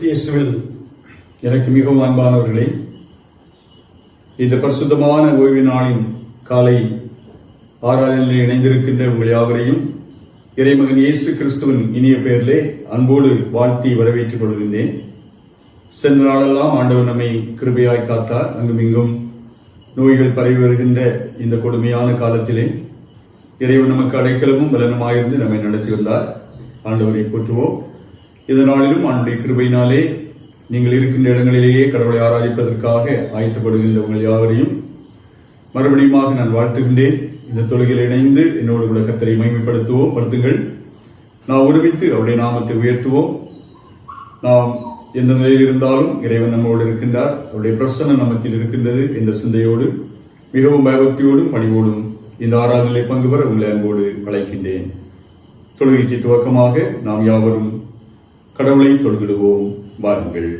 கிறிஸ்தியேசுவில் எனக்கு மிகவும் அன்பானவர்களே, இந்த பரிசுத்தமான ஓய்வு நாளின் காலை ஆராதனையில் இணைந்திருக்கின்ற உங்கள் யாவரையும் இறைமகன் இயேசு கிறிஸ்துவின் இனிய பெயரிலே அன்போடு வாழ்த்தி வரவேற்றுக் கொள்கின்றேன். சென்ற நாளெல்லாம் ஆண்டவர் நம்மை கிருபையாய் காத்தார். அங்கும் இங்கும் நோய்கள் பரவி வருகின்ற இந்த கொடுமையான காலத்திலே இறைவன் நமக்கு அடைக்கலமும் பலனுமாயிருந்து நம்மை நடத்தி வந்தார். ஆண்டவரை போற்றுவோம். இதனாலும் ஆண்டுடைய கிருபையினாலே நீங்கள் இருக்கின்ற இடங்களிலேயே கடவுளை ஆராதிப்பதற்காக ஆயத்தப்படுகின்ற உங்கள் யாவரையும் மறுபடியுமாக நான் வாழ்த்துகின்றேன். இந்த தொழுகையில் இணைந்து என்னோடு கூட கர்த்தரை மகிமைப்படுத்துவோம். படுத்துங்கள். நாம் ஒருமித்து அவருடைய நாமத்தை உயர்த்துவோம். நாம் எந்த நிலையில் இருந்தாலும் இறைவன் நம்மோடு இருக்கின்றார், அவருடைய பிரசன்னம் நம்மத்தில் இருக்கின்றது என்ற சிந்தையோடு மிகவும் பயபக்தியோடும் பணிவோடும் இந்த ஆராதனையை பங்கு பெற உங்களை அன்போடு அழைக்கின்றேன். தொழுகைக்கு துவக்கமாக நாம் யாவரும் கடவுளை தொழுகிடுவோம். வாருங்கள்.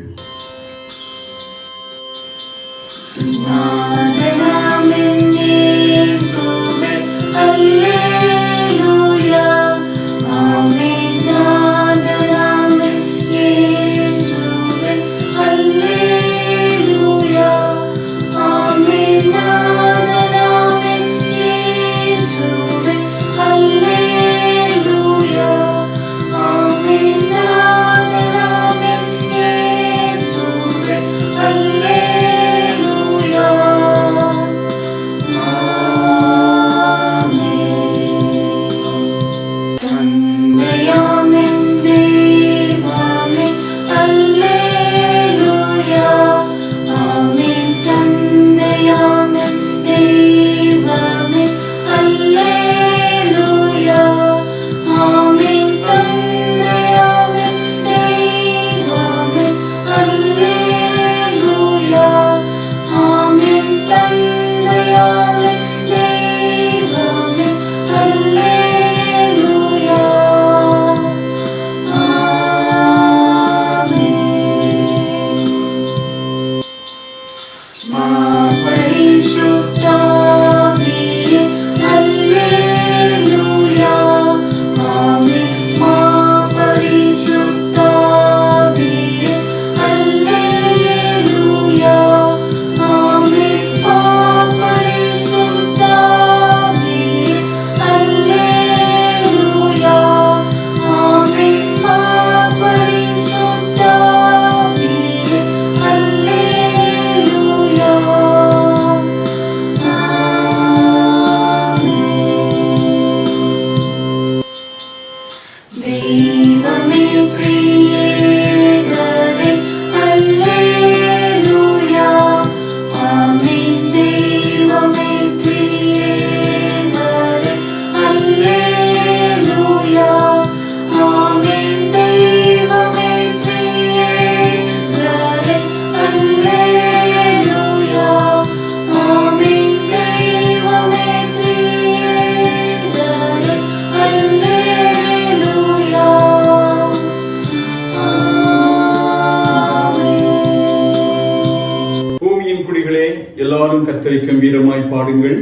எல்லாரும் கர்த்தரை கம்பீரமாய் பாடுங்கள்.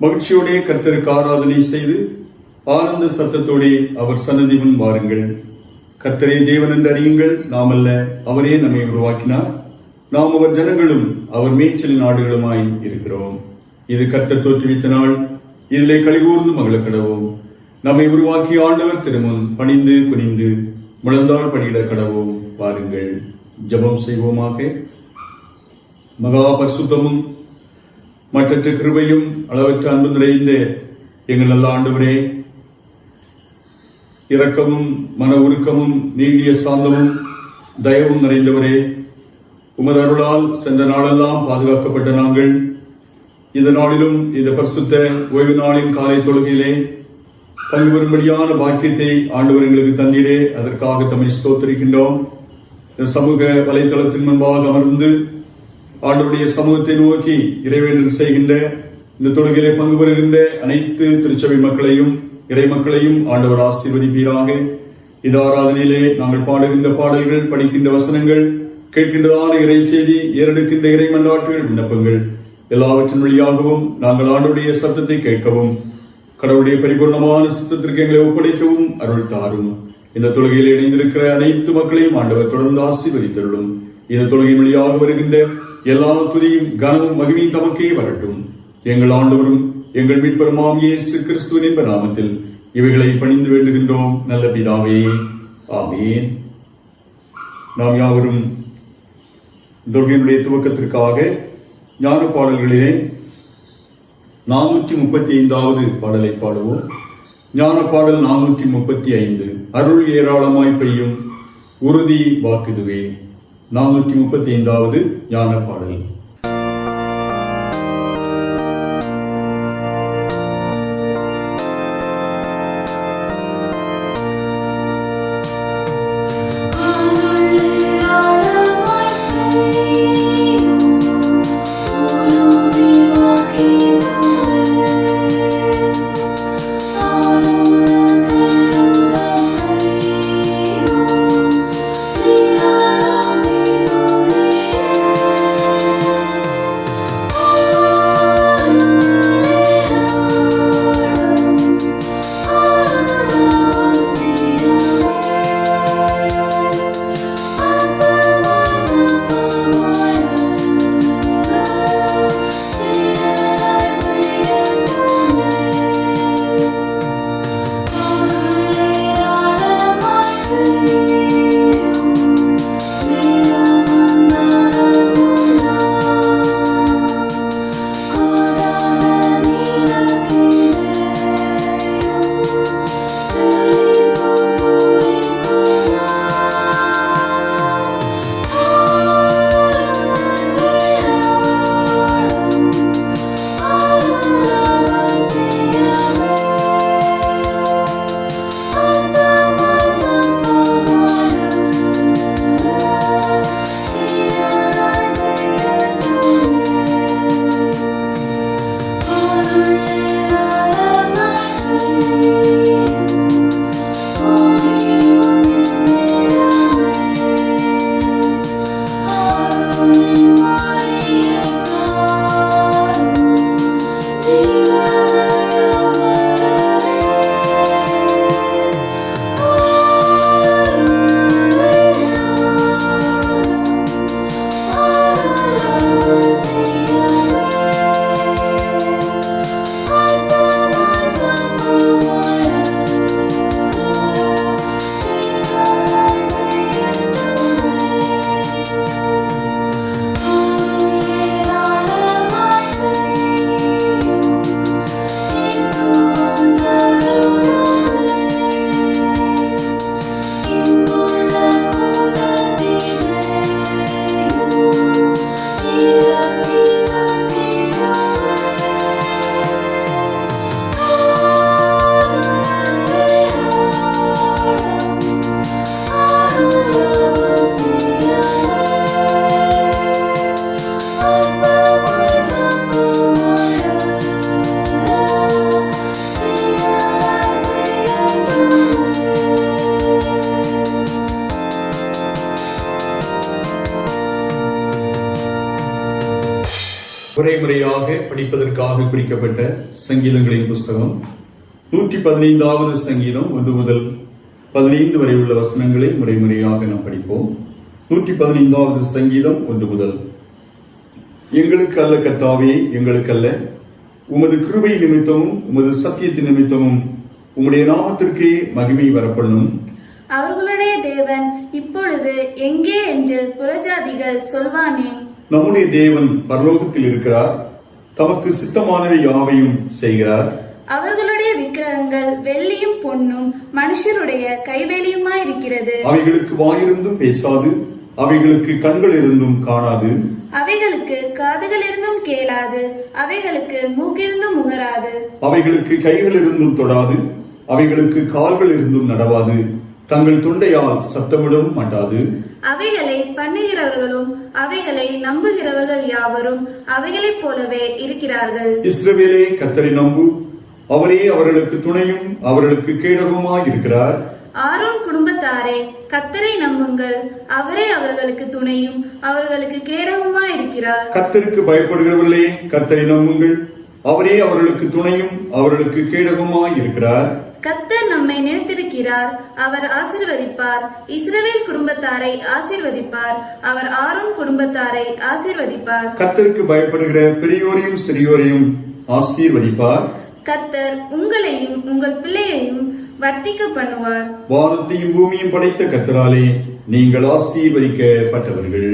மகிழ்ச்சியோடே கர்த்தருக்கு ஆராதனை செய்து ஆனந்த சத்தத்தோடே அவர் சன்னதி முன் வாருங்கள். கர்த்தரே தேவன் என்று அறியுங்கள். நாம் அல்ல, அவரே நம்மை உருவாக்கினார். நாம் அவர் ஜனங்களும் அவர் மேய்ச்சல் நாடுகளுமாய் இருக்கிறோம். இது கர்த்தர் தோற்றுவித்த நாள், இதிலே களிகூர்ந்து மகிழ கடவோம். நம்மை உருவாக்கிய ஆண்டவர் திருமுன் பணிந்து குனிந்து முழந்தாள் படியிட கடவோம். வாருங்கள், ஜெபம் செய்வோமாக. மகா பரிசுத்தமும் மற்றற்ற கிருபையும் அளவற்ற அன்பு நிறைந்த எங்கள் நல்ல ஆண்டவரே, இரக்கமும் மன உருக்கமும் நீடிய சாந்தமும் தயவும் நிறைந்தவரே, உமது அருளால் சென்ற நாளெல்லாம் பாதுகாக்கப்பட்ட நாங்கள் இந்த நாளிலும் இந்த பரிசுத்த ஓய்வு நாளின் காலை தொழுகையிலே பங்கு பெறும்படியான பாக்கியத்தை ஆண்டவர் எங்களுக்கு தந்தீரே. அதற்காக தம்மை ஸ்தோத்திரிக்கின்றோம். இந்த சமூக வலைத்தளத்தின் முன்பாக அமர்ந்து ஆண்டவருடைய சமூகத்தை நோக்கி இறைவேண்டல் செய்கின்ற இந்த தொழுகையிலே பங்கு பெறுகின்ற அனைத்து திருச்சபை மக்களையும் இறை மக்களையும் ஆண்டவர் ஆசீர்வதிப்பீராக. இந்த ஆராதனையிலே நாங்கள் பாடுகின்ற பாடல்கள், படிக்கின்ற வசனங்கள், கேட்கின்றதான இறை செய்தி, ஏறெடுக்கின்ற இறை மன்றாட்டுகள், விண்ணப்பங்கள் எல்லாவற்றின் வழியாகவும் நாங்கள் ஆண்டவருடைய சத்தத்தை கேட்கவும் கடவுளுடைய பரிபூர்ணமான சுத்தத்திற்கு எங்களை ஒப்படைக்கவும் அருள் தாரும். இந்த தொழுகையில் இணைந்திருக்கிற அனைத்து மக்களையும் ஆண்டவர் தொடர்ந்து ஆசீர்வதித்தருளும். இந்த தொழுகையின் வழியாக வருகின்ற எல்லா துதியும் கனமும் மகிமையும் தமக்கே வரட்டும். எங்கள் ஆண்டவரும் எங்கள் மீட்பருமாம் இயேசு கிறிஸ்துவின் என்ப நாமத்தில் இவைகளை பணிந்து வேண்டுகின்றோம் நல்ல பிதாவே, ஆமென். நாம் யாவரும் தொழுகையினுடைய துவக்கத்திற்காக ஞான பாடல்களிலே 435வது பாடலை பாடுவோம். ஞான பாடல் 435, அருள் ஏராளமாய் பெய்யும் உறுதி வாக்குதுவே. 435வது ஞான பாடல். முறையாக படிப்பதற்காக குறிக்கப்பட்ட சங்கீதங்களின் புஸ்தகம் 115வது சங்கீதம் 1 முதல் 15 வரை உள்ள வசனங்களை முறையாக நாம் படிப்போம். 115வது சங்கீதம் 1 முதல். எங்களுக்கு அல்ல கர்த்தாவே, எங்களுக்கு அல்ல, உமது கிருபை நிமித்தமும் உமது சத்தியத்தின் நிமித்தமும் உம்முடைய நாமத்திற்கே மகிமை வரப்பண்ணும். அவர்களுடைய தேவன் இப்பொழுது எங்கே என்று புறஜாதிகள் சொல்வானேன். நம்முடைய தேவன் பரலோகத்தில் இருக்கிறார், தமக்கு சித்தமானவை யாவையும் செய்கிறார். அவர்களுடைய விக்கிரகங்கள் வெள்ளியும் பொன்னும் மனுஷருடைய கைவேலியுமாயிருக்கிறது. அவைகளுக்கு வாயிருந்தும் பேசாது, அவைகளுக்கு கண்கள் இருந்தும் காணாது, அவைகளுக்கு காதுகள் இருந்தும் கேளாது, அவைகளுக்கு மூக்கிருந்தும் முகராது, அவைகளுக்கு கைகள் இருந்தும் தொடாது, அவைகளுக்கு கால்கள் இருந்தும் நடவாது, தங்கள் தொண்டையால் சத்தமிடவும் மாட்டாது. அவைகளை பண்ணுகிறவர்களும் அவைகளை நம்புகிறவர்கள் யாவரும் அவைகளைப் போலவே இருக்கிறார்கள். இஸ்ரவேலே, கர்த்தரை நம்பு, அவரே அவர்களுக்கு துணையும் அவர்களுக்கு கேடகமாய் இருக்கிறார். ஆரோன் குடும்பத்தாரே, கர்த்தரை நம்புங்கள், அவரே அவர்களுக்கு துணையும் அவர்களுக்கு கேடகமாய் இருக்கிறார். கர்த்தருக்கு பயப்படுகிறவர்களே, கர்த்தரை நம்புங்கள், அவரே அவர்களுக்கு துணையும் அவர்களுக்கு கேடகமாய் இருக்கிறார். கர்த்தர் நம்மை நினைத்திருக்கிறார், அவர் ஆசீர்வதிப்பார். இஸ்ரவேல் குடும்பத்தாரை ஆசீர்வதிப்பார், அவர் ஆரோன் குடும்பத்தாரை ஆசீர்வதிப்பார். கர்த்தருக்கு பயப்படுகிற பெரியோரையும் சிறியோரையும் ஆசீர்வதிப்பார். கர்த்தர் உங்களையும் உங்கள் பிள்ளையையும் வர்த்திக்க பண்ணுவார். வானத்தையும் பூமியும் படைத்த கர்த்தராலே நீங்கள் ஆசீர்வதிக்கப்பட்டவர்கள்.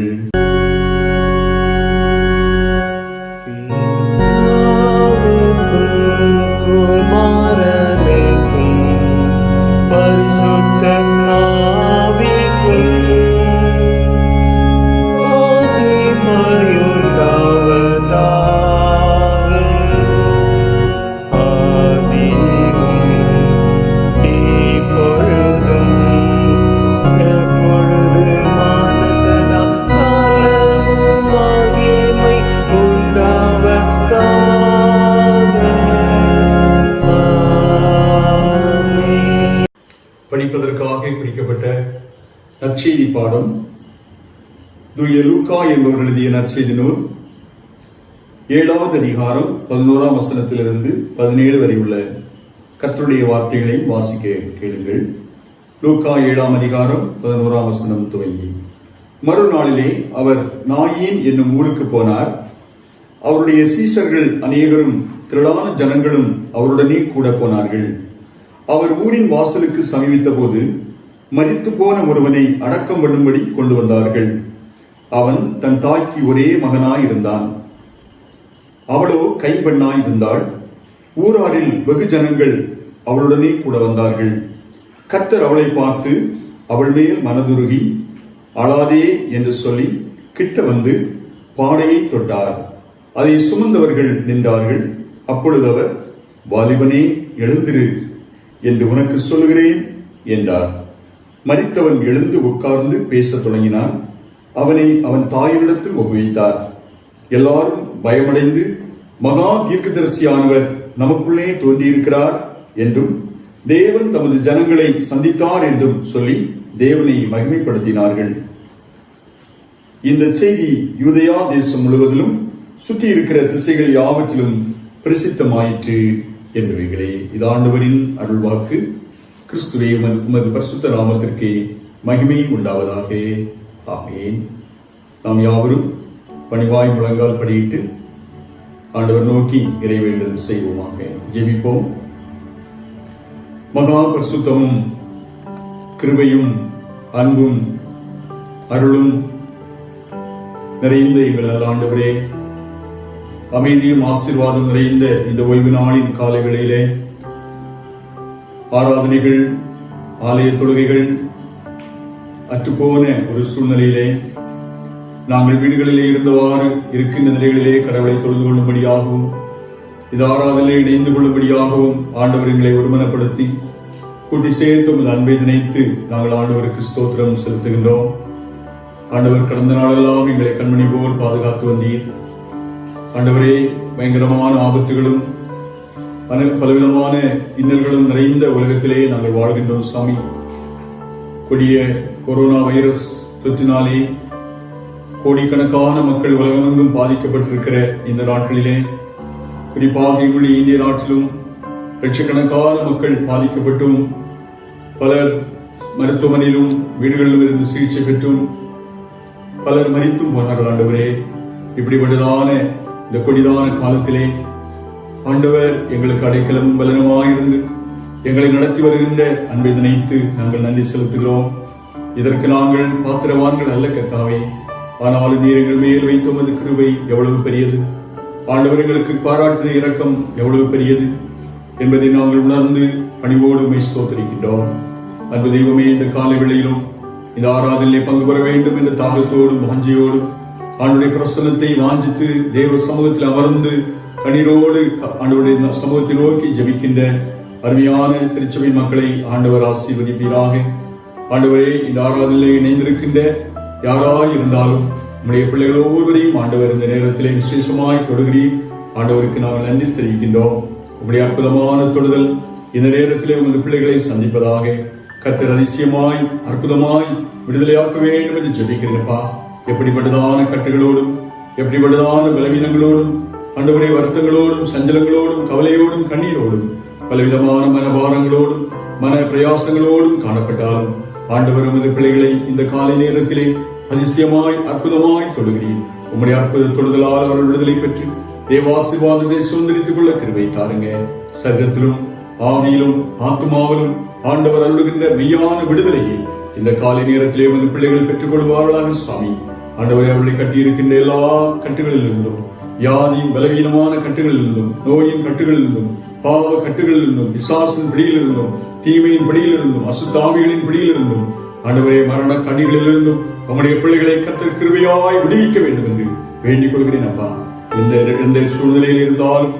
படிப்பதற்காக குறிக்கப்பட்ட நற்செய்தி பாடம் தூய லூக்கா என்பவர் எழுதிய நற்செய்தி நூல் 7வது அதிகாரம் 11ஆம் வசனத்திலிருந்து 17 வரை உள்ள கர்த்தருடைய வார்த்தைகளை வாசிக்க கேளுங்கள். லூக்கா 7ஆம் அதிகாரம் 11ஆம் வசனம் துவங்கி. மறுநாளிலே அவர் நாயின் என்னும் ஊருக்கு போனார். அவருடைய சீசர்கள் அநேகரும் திரளான ஜனங்களும் அவருடனே கூட போனார்கள். அவர் ஊரின் வாசலுக்கு சமீபித்த போது மரித்து போன ஒருவனை அடக்கம் பண்ணும்படி கொண்டு வந்தார்கள். அவன் தன் தாய்க்கு ஒரே மகனாய் இருந்தான். அவளோ கைம்பெண்ணாய் இருந்தாள். ஊராரில் வெகு ஜனங்கள் அவளுடனே கூட வந்தார்கள். கர்த்தர் அவளை பார்த்து அவள் மேல் மனதுருகி அழாதே என்று சொல்லி கிட்ட வந்து பாடையை தொட்டார். அதை சுமந்தவர்கள் நின்றார்கள். அப்பொழுது அவர், வாலிபனே எழுந்திரு என்று உனக்கு சொல்லுகிறேன் என்றார். மரித்தவன் எழுந்து உட்கார்ந்து பேசத் தொடங்கினான். அவனை அவன் தாயினிடத்தில் ஒப்புவித்தார். எல்லாரும் பயமடைந்து, மகா தீர்க்கதரிசியானவர் நமக்குள்ளே தோன்றியிருக்கிறார் என்றும் தேவன் தமது ஜனங்களை சந்தித்தார் என்றும் சொல்லி தேவனை மகிமைப்படுத்தினார்கள். இந்த செய்தி யூதேயா தேசம் முழுவதிலும் சுற்றி இருக்கிற திசைகள் யாவற்றிலும் பிரசித்தமாயிற்று என்பவைகளே. இது ஆண்டவரின் அருள்வாக்கு. கிறிஸ்துவே உமது பரிசுத்த நாமத்திற்கே மகிமை உண்டாவதாக. ஆமென். நாம் யாவரும் பணிவாய் முழங்கால் படியிட்டு ஆண்டவர் நோக்கி இறைவேண்டல் செய்வோமாக. ஜெபிப்போம். மகா பரிசுத்தமும் கிருபையும் அன்பும் அருளும் நிறைந்த எங்கள் நல்ல ஆண்டவரே, அமைதியும் ஆசீர்வாதம் நிறைந்த இந்த ஓய்வு நாளின் காலை வேளையிலே ஆராதனைகள், ஆலய தொழுகைகள் அற்றுப்போன ஒரு சூழ்நிலையிலே நாங்கள் வீடுகளிலே இருந்தவாறு இருக்கின்ற நிலைகளிலே கடவுளை தொழுது கொள்ளும்படியாகவும் இந்த ஆராதனையிலே இணைந்து கொள்ளும்படியாகவும் ஆண்டவர் எங்களை ஒருமனப்படுத்தி கூட்டி சேர்த்து உமது அன்பை நினைத்து நாங்கள் ஆண்டவருக்கு ஸ்தோத்திரம் செலுத்துகின்றோம். ஆண்டவர் கடந்த நாளெல்லாம் எங்களை கண்மணி போல் பாதுகாத்து வந்தீர். ஆண்டவரே, பயங்கரமான ஆபத்துகளும் பலவிதமான இன்னல்களும் நிறைந்த உலகத்திலே நாங்கள் வாழ்கின்றோம் சாமி. கொடிய கொரோனா வைரஸ் தொற்றினாலே கோடிக்கணக்கான மக்கள் உலகமெங்கும் பாதிக்கப்பட்டிருக்கிற இந்த நாட்களிலே, குறிப்பாக எங்களுடைய இந்திய நாட்டிலும் லட்சக்கணக்கான மக்கள் பாதிக்கப்பட்டும் பலர் மருத்துவமனையிலும் வீடுகளிலும் இருந்து சிகிச்சை பெற்றும் பலர் மரித்தும் போனார்கள். ஆண்டவரே, இப்படிப்பட்டதான இந்த கொடிதான காலத்திலே ஆண்டவர் எங்களுக்கு அடைக்கலம் பலனமாயிருந்து எங்களை நடத்தி வருகின்ற அன்பை நினைத்து நாங்கள் நன்றி செலுத்துகிறோம். இதற்கு நாங்கள் பாத்திரவான்கள் அல்ல கர்த்தாவே, ஆனாலும் நீர் எங்கள் மேல் வைத்த உமது கிருபை எவ்வளவு பெரியது, ஆண்டவர் எங்களுக்கு பாராட்டின இரக்கம் எவ்வளவு பெரியது என்பதை நாங்கள் உணர்ந்து பணிவோடு உம்மை ஸ்தோத்திரிக்கின்றோம். அன்பு தெய்வமே, இந்த காலை வேளையிலும் இந்த ஆராதனையிலே பங்கு பெற வேண்டும் என்ற தாகத்தோடும் வாஞ்சையோடும் ஆண்டவருடைய பிரசன்னத்தை வாஞ்சித்து தேவ சமூகத்தில் அமர்ந்து கண்ணீரோடு ஆண்டவருடைய சமூகத்தை நோக்கி ஜெபிக்கின்ற அருமையான திருச்சபை மக்களை ஆண்டவர் ஆசீர்வதிப்பீராக. ஆண்டவரே, இந்த ஆராதனையிலே இணைந்திருக்கின்ற யாராய் இருந்தாலும் நம்முடைய பிள்ளைகள் ஒவ்வொருவரையும் ஆண்டவர் இந்த நேரத்திலே விசேஷமாய் தொடுகிறீர். ஆண்டவருக்கு நாங்கள் நன்றி தெரிவிக்கின்றோம். உங்களுடைய அற்புதமான தொடுதல் இந்த நேரத்திலே உங்கள் பிள்ளைகளை சந்திப்பதாக. கர்த்தர் அதிசயமாய் அற்புதமாய் விடுதலையாக்க வேண்டும் என்று ஜெபிக்கிறேன்ப்பா. எப்படிப்பட்டதான கட்டுகளோடும் எப்படிப்பட்டதான பலவீனங்களோடும் ஆண்டவரே வருத்தங்களோடும் சஞ்சலங்களோடும் கவலையோடும் கண்ணீரோடும் பலவிதமான மனபாரங்களோடும் மன பிரயாசங்களோடும் காணப்பட்டாலும் ஆண்டவர் உமது பிள்ளைகளை இந்த காலை நேரத்திலே அதிசயமாய் அற்புதமாய் தொடுகிறீர். உம்முடைய அற்புத தொடுதலால் அவர்கள் விடுதலை பெற்று தேவாசீர்வாதத்தை சுதந்திரித்துக் கொள்ள கிருபை தாருங்க. சரீரத்திலும் ஆவியிலும் ஆத்மாவிலும் ஆண்டவர் அருளுகின்ற மெய்யான விடுதலையை இந்த காலை நேரத்திலே வந்து பிள்ளைகள் பெற்றுக் கொள்வார்களாக சுவாமி. ஆண்டவரை அவர்களை கட்டியிருக்கின்ற எல்லா கட்டுகளிலிருந்தும், வியாதியின் பலவீனமான கட்டுகளிலிருந்தும், நோயின் கட்டுகளிலிருந்தும், பாவ கட்டுகளிலிருந்தும், பிசாசின் பிடியிலிருந்தும், தீமையின் பிடியிலிருந்தும், அசுத்தாவிகளின் பிடியிலிருந்தும், ஆண்டவரே மரண கண்ணிகளிலிருந்தும் நம்முடைய பிள்ளைகளை கர்த்தர் கிருபையாய் விடுவிக்க வேண்டும் என்று வேண்டிக் கொள்கிறேன். அப்பா, எந்த சூழ்நிலையில் இருந்தாலும்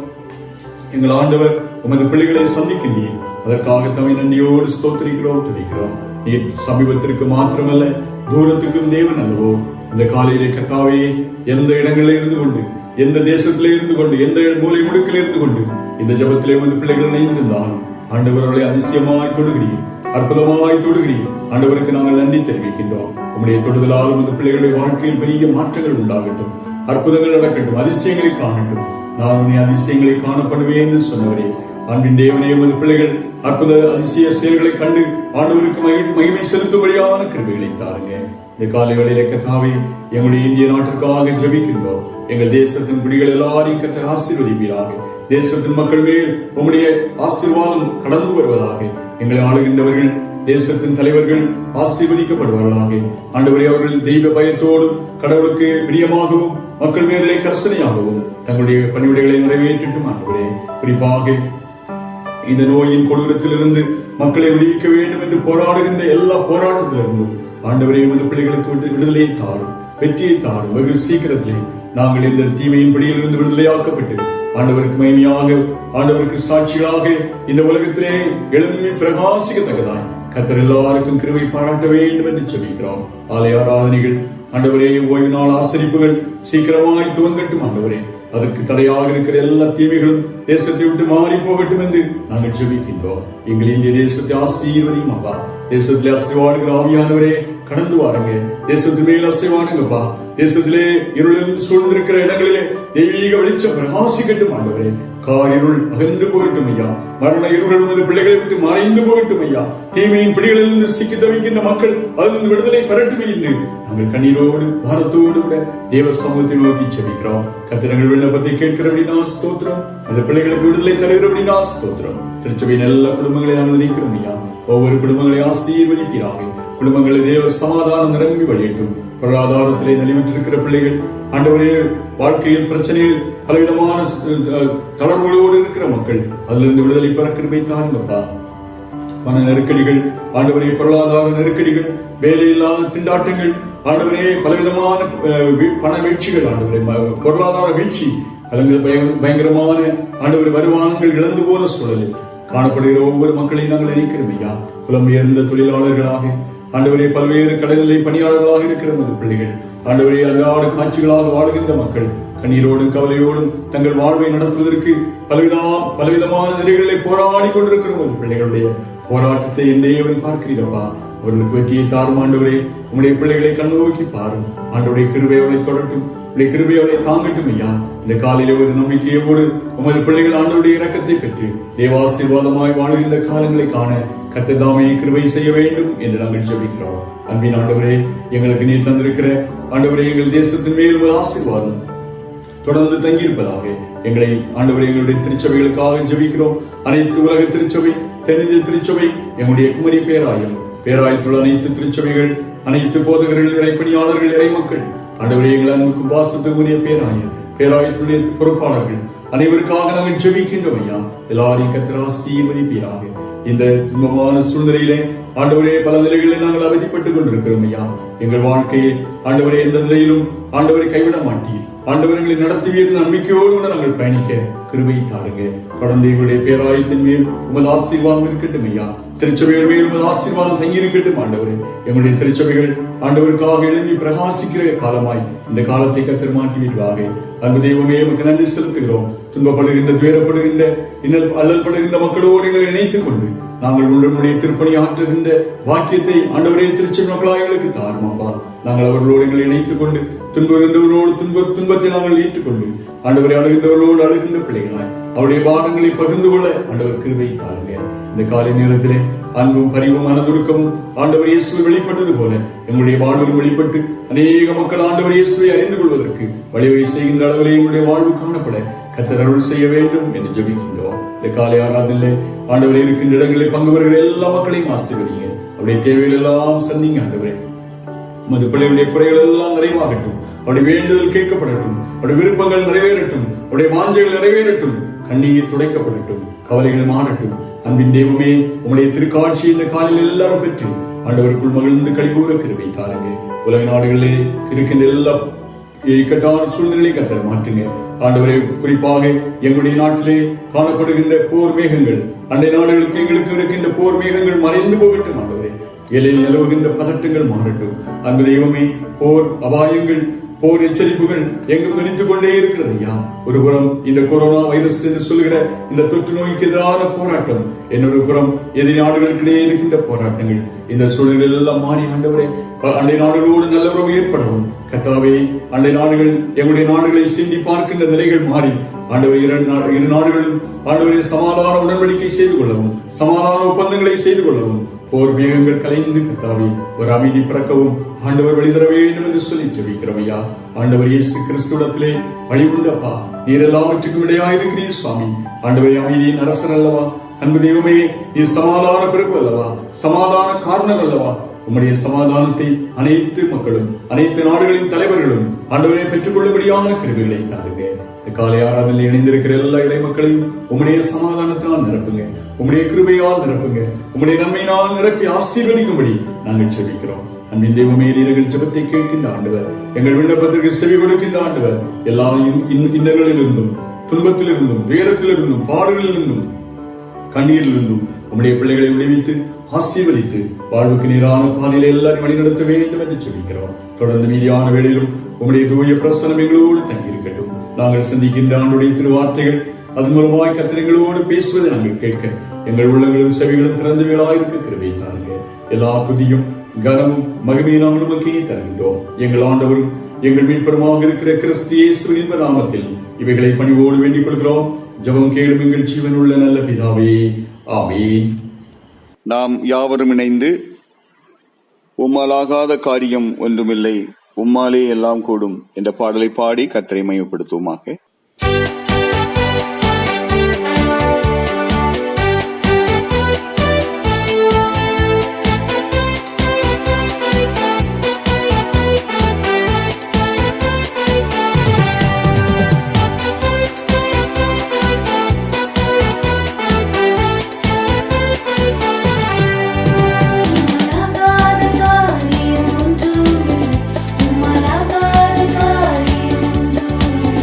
எங்கள் ஆண்டவர் உமது பிள்ளைகளை சந்திக்கின்றீர். அதற்காக தம்மை நன்றியோடு ஸ்தோத்திரிக்கிறோம், துதிக்கிறோம். நீர் சமீபத்திற்கு மாத்திரமல்ல, தூரத்துக்கும் தேவன் அல்லவோ. இந்த காலையிலே கர்த்தாவே, எந்த இடங்களில் இருந்து கொண்டு, எந்த தேசத்திலே இருந்து கொண்டு, எந்த மூலை முடுக்கில் இருந்து கொண்டு இந்த ஜபத்திலே வந்து பிள்ளைகள் இணைந்திருந்தாலும் ஆண்டவர் அவர்களை அதிசயமாய் தொடுகிறீர், அற்புதமாய் தொடுகிறீர். ஆண்டவருக்கு நாங்கள் நன்றி தெரிவிக்கின்றோம். உம்முடைய தொடுதலால் உமது பிள்ளைகளுடைய வாழ்க்கையில் பெரிய மாற்றங்கள் உண்டாகட்டும், அற்புதங்கள் நடக்கட்டும், அதிசயங்களை காணட்டும். நான் உன்னை அதிசயங்களை காணப்படுவேன் என்று சொன்னவரே, அன்பின் தேவனே, உமது பிள்ளைகள் அற்புத அதிசய செயல்களை கண்டு ஆண்டவருக்கு மகிமை செலுத்தும்படியான கிருபைகளை தாருங்க. இந்த காலை வேளையிலே கர்த்தாவே, எங்களுடைய இந்திய நாட்டிற்காக ஜெபிக்கின்றோம். எங்கள் தேசத்தின் குடிகள் எல்லாரையும் கர்த்தர் ஆசீர்வதிப்பீராக. தேசத்தின் மக்கள் மேல் உம்முடைய ஆசீர்வாதம் கடந்து வருவதாக. எங்களை ஆளுகின்றவர்கள், தேசத்தின் தலைவர்கள் ஆசீர்வதிக்கப்படுவார்களாக. ஆண்டவரே, அவர்கள் தெய்வ பயத்தோடும் கடவுளுக்கு பிரியமாகவும் மக்கள் மேலே கர்சனையாகவும் தங்களுடைய பணிவிடைகளை நிறைவேற்றட்டும். ஆண்டவரே, குறிப்பாக இந்த நோயின் கொடூரத்திலிருந்து மக்களை விடுவிக்க வேண்டும் என்று போராடுகின்ற எல்லா போராட்டத்திலிருந்தும் ஆண்டவரே, உமது பிள்ளைகளுக்கு விடுதலையை தாரும், வெற்றியை தாரும். வெகு சீக்கிரத்திலே நாங்கள் இந்த தீமையின் பிடியிலிருந்து விடுதலையாக்கப்பட்டு ஆண்டவருக்கு மகிமையாக, ஆண்டவருக்கு சாட்சிகளாக இந்த உலகத்திலே எழும்பி பிரகாசிக்கத்தக்கதாய் கர்த்தர் எல்லாருக்கும் கிருபை பாராட்ட வேண்டும் என்று ஜெபிக்கிறோம். ஆலய ஆராதனைகள் ஆண்டவரே, ஓய்வு நாள் ஆசரிப்புகள் சீக்கிரமாய் துவங்கட்டும். ஆண்டவரே, அதற்கு தடையாக இருக்கிற எல்லா தீமைகளும் தேசத்தை விட்டு மாறி போகட்டும் என்று நாங்கள் ஜெபிக்கின்றோம். எங்கள் இந்திய தேசத்தை ஆசீர்வதியும் அப்பா. தேசத்திலே அசைவாடுகிற ஆவியானவரே, கடந்து வாருங்க. தேசத்து மேல் அசைவாடுங்கப்பா. தேசத்திலே இருளில் சூழ்ந்திருக்கிற இடங்களிலே தெய்வீக வெளிச்சம் பிரகாசிக்கட்டும். ஆண்டவரே, காரிருள் அகன்று போகட்டும் ஐயா. மரண இருள் உமது பிள்ளைகளை விட்டு மறைந்து போகட்டும் ஐயா. தீமையின் பிடிகளிலிருந்து சிக்கி தவிக்கின்ற மக்கள் அதிலிருந்து விடுதலை பெறட்டுமே என்று நாங்கள் கண்ணீரோடு பாரத்தோடு கூட தேவ சமூகத்தை நோக்கி செபிக்கிறோம். கர்த்தர் விண்ணப்பத்தை கேட்கிறபடினா ஸ்தோத்திரம். அந்த பிள்ளைகளுக்கு விடுதலை தருகிறபடினா ஸ்தோத்திரம். திருச்சபையின் எல்லா குடும்பங்களை நாங்கள் நினைக்கிறோம் ஐயா. ஒவ்வொரு குடும்பங்களை ஆசீர்வதிப்பீராக. குடும்பங்களை தேவ சமாதானம் நிரம்பி வழியட்டும். பொருளாதாரத்திலே நலிவுற்றிருக்கிற பிள்ளைகள், ஆண்டவரே, வாழ்க்கையில் பிரச்சனையில் பலவிதமான தளர்வுகளோடு இருக்கிற மக்கள் அதிலிருந்து விடுதலை பெற கிருபை தாருங்கப்பா. பண நெருக்கடிகள், ஆண்டவரே, பொருளாதார நெருக்கடிகள், வேலையில்லாத திண்டாட்டங்கள், ஆண்டவரே, பலவிதமான பண வீழ்ச்சிகள், ஆண்டவரே, பொருளாதார வீழ்ச்சி, பயங்கரமான ஆண்டவரே வருமானங்கள் இழந்து போன சூழலில் காணப்படுகிற ஒவ்வொரு மக்களையும் நாங்கள் நினைக்கிறோம் ஐயா. புலம்பெயர்ந்த தொழிலாளர்களாக, ஆண்டவரே, பல்வேறு கடல்நிலை பணியாளர்களாக இருக்கிற பிள்ளைகள், ஆண்டவரே, அல்லாத காட்சிகளாக வாழ்கின்ற மக்கள் கண்ணீரோடும் கவலையோடும் தங்கள் வாழ்வை நடத்துவதற்கு பலவிதமான நிலைகளை போராடி கொண்டிருக்கிற பிள்ளைகளுடைய போராட்டத்தை என் தேவன் பார்க்கிறீரப்பா. அவர்களுக்கு வெற்றியை தாரும் ஆண்டவரே. உங்களுடைய பிள்ளைகளை கண்ணோக்கி பாரும் ஆண்டவருடைய கிருபை அவளை தொடட்டும், உடைய கிருபை அவளை தாங்கட்டும் ஐயா. இந்த காலையில ஒரு நம்பிக்கையோடு உமது பிள்ளைகள் ஆண்டவருடைய இரக்கத்தை பெற்று தேவாசீர்வாதமாய் வாழ்கின்ற காலங்களை காண கர்த்தர் தாமே கிருபை செய்ய வேண்டும் என்று நாங்கள் ஜெபிக்கிறோம். அன்பின் ஆண்டவரே, எங்களுக்கு நீர் தந்திருக்கிற ஆண்டவரே, எங்கள் தேசத்தின் மேல் ஒரு ஆசீர்வாதம் தொடர்ந்து தங்கியிருப்பதாக எங்களை ஆண்டவரே, எங்களுடைய திருச்சபைகளுக்காக ஜெபிக்கிறோம். அனைத்து உலக திருச்சபை, தென்னிந்திய திருச்சபை, எங்களுடைய குமரி பேராயத்துள்ள அனைத்து திருச்சபைகள், அனைத்து போதகர்கள், இறைப்பணியாளர்கள், இறைமக்கள், ஆண்டவரே, எங்கள் அன்புக்கும் பாசத்துக்குரிய பேராயத்துடைய பொறுப்பாளர்கள் அனைவருக்காக நாங்கள் ஜெபிக்கின்றோம் ஐயா. எல்லாரையும் கர்த்தர் ஆசீர்வதிப்பீராக. இந்த துன்பமான சூழ்நிலையிலே ஆண்டவரே, பல நிலைகளில் நாங்கள் அவதிப்பட்டுக் கொண்டிருக்கிறோம் ஐயா. எங்கள் வாழ்க்கையை ஆண்டவரே, எந்த நிலையிலும் ஆண்டவரை கைவிட மாட்டீர். ஆண்டவர்களை நடத்துவீர் நம்பிக்கையோடு கூட நாங்கள் பயணிக்க கிருபை தாருங்க. தொடர்ந்து எங்களுடைய பேராயத்தின் மேல் உமது ஆசீர்வாதம் இருக்கட்டும் ஐயா. திருச்சபைகள் மேல் உமது ஆசீர்வாதம் தங்கி இருக்கட்டும் ஆண்டவரே. எங்களுடைய திருச்சபைகள் ஆண்டவருக்காக எழுந்தி பிரகாசிக்கிற காலமாய் இந்த காலத்தை கர்த்தர் மாற்றுவீர்களாக. அன்பு தெய்வமே, உமக்கு நன்றி செலுத்துகிறோம். துன்பப்படுகின்ற, துயரப்படுகின்ற, அல்லல்படுகின்ற மக்களோடு எங்களை இணைத்துக் கொண்டு நாங்கள் உங்களுடைய திருப்பணி ஆற்றுகின்ற வாக்கியத்தை ஆண்டவரே, திருச்சபை மக்களாய்களுக்கு தாரும் அப்பா. நாங்கள் அவர்களோடு எங்களை இணைத்துக் கொண்டு துன்புகின்றவர்களோடு துன்பத்தை நாங்கள் ஏற்றுக்கொண்டு ஆண்டவரை அழுகின்றவர்களோடு அழுகின்ற பிள்ளைகளாய் அவருடைய பாகங்களை பகிர்ந்து கொள்ள ஆண்டவர் கிருபை தாருங்க. இந்த காலை நேரத்திலே அன்பும் பரிவும் மனதுருக்கமும் ஆண்டவர் இயேசுவை வெளிப்பட்டது போல எங்களுடைய வாழ்விலும் வெளிப்பட்டு அநேக மக்கள் ஆண்டவர் இயேசுவை அறிந்து கொள்வதற்கு வழிவகை செய்கின்ற அளவிலே எங்களுடைய வாழ்வு காணப்பட கர்த்தர் அருள் செய்ய வேண்டும் என்று ஜெபிக்கின்றோம். இந்த காலை ஆராதனையிலே ஆண்டவர் இருக்கின்ற இடங்களில் பங்கு பெறுகிற எல்லா மக்களையும் ஆசீர்வதிங்க. அவருடைய தேவைகள் எல்லாம் சந்திங்க ஆண்டவரே. உமது பிள்ளைகளுடைய குறைகள் எல்லாம் நிறைவாகட்டும். அவருடைய வேண்டுதல் கேட்கப்படட்டும். அவருடைய விருப்பங்கள் நிறைவேறட்டும். அவருடைய வாஞ்சைகள் நிறைவேறட்டும். கண்ணீர் துடைக்கப்படட்டும். கவலைகள் மாறட்டும். அன்பின் தெய்வமே, உம்முடைய திருக்காட்சி இந்த காலையில் எல்லாரும் பெற்று ஆண்டவருக்குள் மகிழ்ந்து கழிகூற கிருபை தாருங்க. உலக நாடுகளிலே இருக்கின்ற எல்லா இக்கட்டான சூழ்நிலையை கர்த்தர் மாற்றுங்க. ஆண்டவரே, குறிப்பாக எங்களுடைய நாட்டிலே காணப்படுகின்ற போர் மேகங்கள், அண்டை நாடுகளுக்கு எங்களுக்கு இருக்கின்ற போர் மேகங்கள் மறைந்து போகட்டும். ஆண்டவரே, எல்லையில் நிலவுகின்ற பதட்டங்கள் மாறட்டும். அன்பு தெய்வமே, போர் அபாயங்கள், போர் எச்சரிப்புகள் எங்கும் நினைத்துக் கொண்டே இருக்கிறது ஐயா. ஒருபுறம் இந்த கொரோனா வைரஸ் என்று சொல்லுகிற இந்த தொற்று நோய்க்கு எதிரான போராட்டம், இன்னொரு புறம் எதிரி நாடுகளுக்கிடையே இருக்கின்ற போராட்டங்கள். இந்த சூழல்கள் எல்லாம் மாறி ஆண்டவரே, அண்டை நாடுகளோடு நல்ல உறவு ஏற்படவும் கர்த்தாவே, அண்டை நாடுகள் எங்களுடைய நாடுகளை சீண்டி பார்க்கின்ற நிலைகள் மாறி ஆண்டவர் இரு நாடுகளும் ஆண்டவரை சமாதான உடன்படிக்கை செய்து கொள்ளவும், சமாதான ஒப்பந்தங்களை செய்து கொள்ளவும், போர் மேகங்கள் கலைந்து கர்த்தாவே ஒரு அமைதி பிறக்கவும் ஆண்டவர் வழிதர வேண்டும் என்று சொல்லி ஜெபிக்கிறோம் ஐயா. ஆண்டவர் இயேசு கிறிஸ்துவிடத்திலே வழி உண்டப்பா. நீர் எல்லாவற்றுக்கும் இடையாயிருக்கிறீர் சுவாமி. ஆண்டவரே, அமைதியின் அரசர் அல்லவா? அன்பு தெய்வமே, நீ சமாதான பிறப்பு அல்லவா? சமாதான காரணம் அல்லவா? உம்முடைய சமாதானத்தை அனைத்து மக்களும், அனைத்து நாடுகளின் தலைவர்களும் ஆண்டவரை பெற்றுக் கொள்ளும்படியான கிருபைகளை தாருங்க. இந்த காலை ஆராதனையில் இணைந்திருக்கிற எல்லா இறை மக்களையும் உம்முடைய சமாதானத்தினால் நிரப்புங்க. உம்முடைய கிருபையால் நிரப்புங்க. உம்முடைய நன்மையினால் நிரப்பி ஆசீர்வதிக்கும்படி நாங்கள் ஜெபிக்கிறோம். அன்பின் தெய்வமே, எங்கள் ஜெபத்தை கேட்கின்ற ஆண்டவர், எங்கள் விண்ணப்பத்திற்கு செவி கொடுக்கின்ற ஆண்டவர், எல்லா இன்னல்களிலிருந்தும், துன்பத்திலிருந்தும், துயரத்திலிருந்தும், பாடுகளிலிருந்தும், கண்ணீரிலிருந்தும் உம்முடைய பிள்ளைகளை விடுவித்து ஆசீர்வதித்து வாழ்வுக்கு நேரான பாதையில எல்லாரும் வழிநடத்த வேண்டும் என்று ஜெபிக்கிறோம். தொடர்ந்து மீதியான வேளையிலும் உம்முடைய தூய பிரசன்னம் எங்களோடு தங்கியிருக்கட்டும். நாங்கள் சந்திக்கின்ற ஆண்டுடைய திருவார்த்தைகள் அதன் மூலமாய் கர்த்தர்களோடு பேசுவதை நாங்கள் கேட்க எங்கள் உள்ளங்களும் செவிகளும் திறந்தவைகளாயிருக்க கிருபை தாருங்க. எல்லா துதியும் கனமும் மகிமையும் நாங்கள் உமக்கே தருகின்றோம். எங்கள் ஆண்டவரும் எங்கள் மீட்பருமாக இருக்கிற கிறிஸ்து இயேசுவின் நாமத்தில் இவைகளை பணிவோடு வேண்டிக் கொள்கிறோம். ஜெபம் கேளும் எங்கள் ஜீவனுள்ள நல்ல பிதாவே, ஆமென். நாம் யாவரும் இணைந்து உம்மாலாகாத காரியம் ஒன்றுமில்லை, உம்மாலே எல்லாம் கூடும் என்ற பாடலை பாடி கர்த்தரை மையப்படுத்துவோமாக. உம்மாலாகாத காரியம் ஒன்றுமில்லை,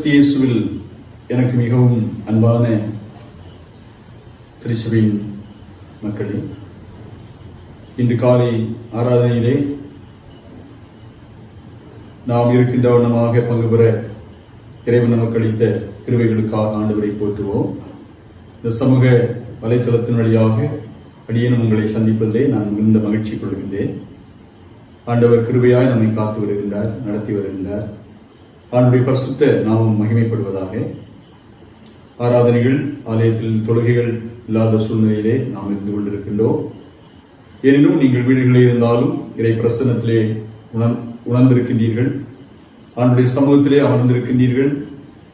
கிறிஸ்து இயேசுவில் எனக்கு மிகவும் அன்பான திருச்சபையின் மக்களே, இன்று காலை ஆராதனையிலே நாம் இருக்கின்ற வண்ணமாக பங்கு பெற இறைவன் நமக்கு அளித்த கிருபைகளுக்காக ஆண்டவரை போற்றுவோம். இந்த சமூக வலைத்தளத்தின் வழியாக அடியேனும் உங்களை சந்திப்பதிலே நான் மிகுந்த மகிழ்ச்சி கொள்கின்றேன். ஆண்டவர் கிருபையாய் நம்மை காத்து வருகின்றார், நடத்தி வருகின்றார். ஆண்டுடைய பரிசுத்த நாமும் மகிமைப்படுவதாக. ஆராதனைகள், ஆலயத்தில் தொழுகைகள் இல்லாத சூழ்நிலையிலே நாம் இருந்து கொண்டிருக்கின்றோம். எனினும் நீங்கள் வீடுகளில் இருந்தாலும் இறை பிரசன்னத்திலே உணர்ந்திருக்கின்றீர்கள், ஆண்டுடைய சமூகத்திலே அமர்ந்திருக்கின்றீர்கள்,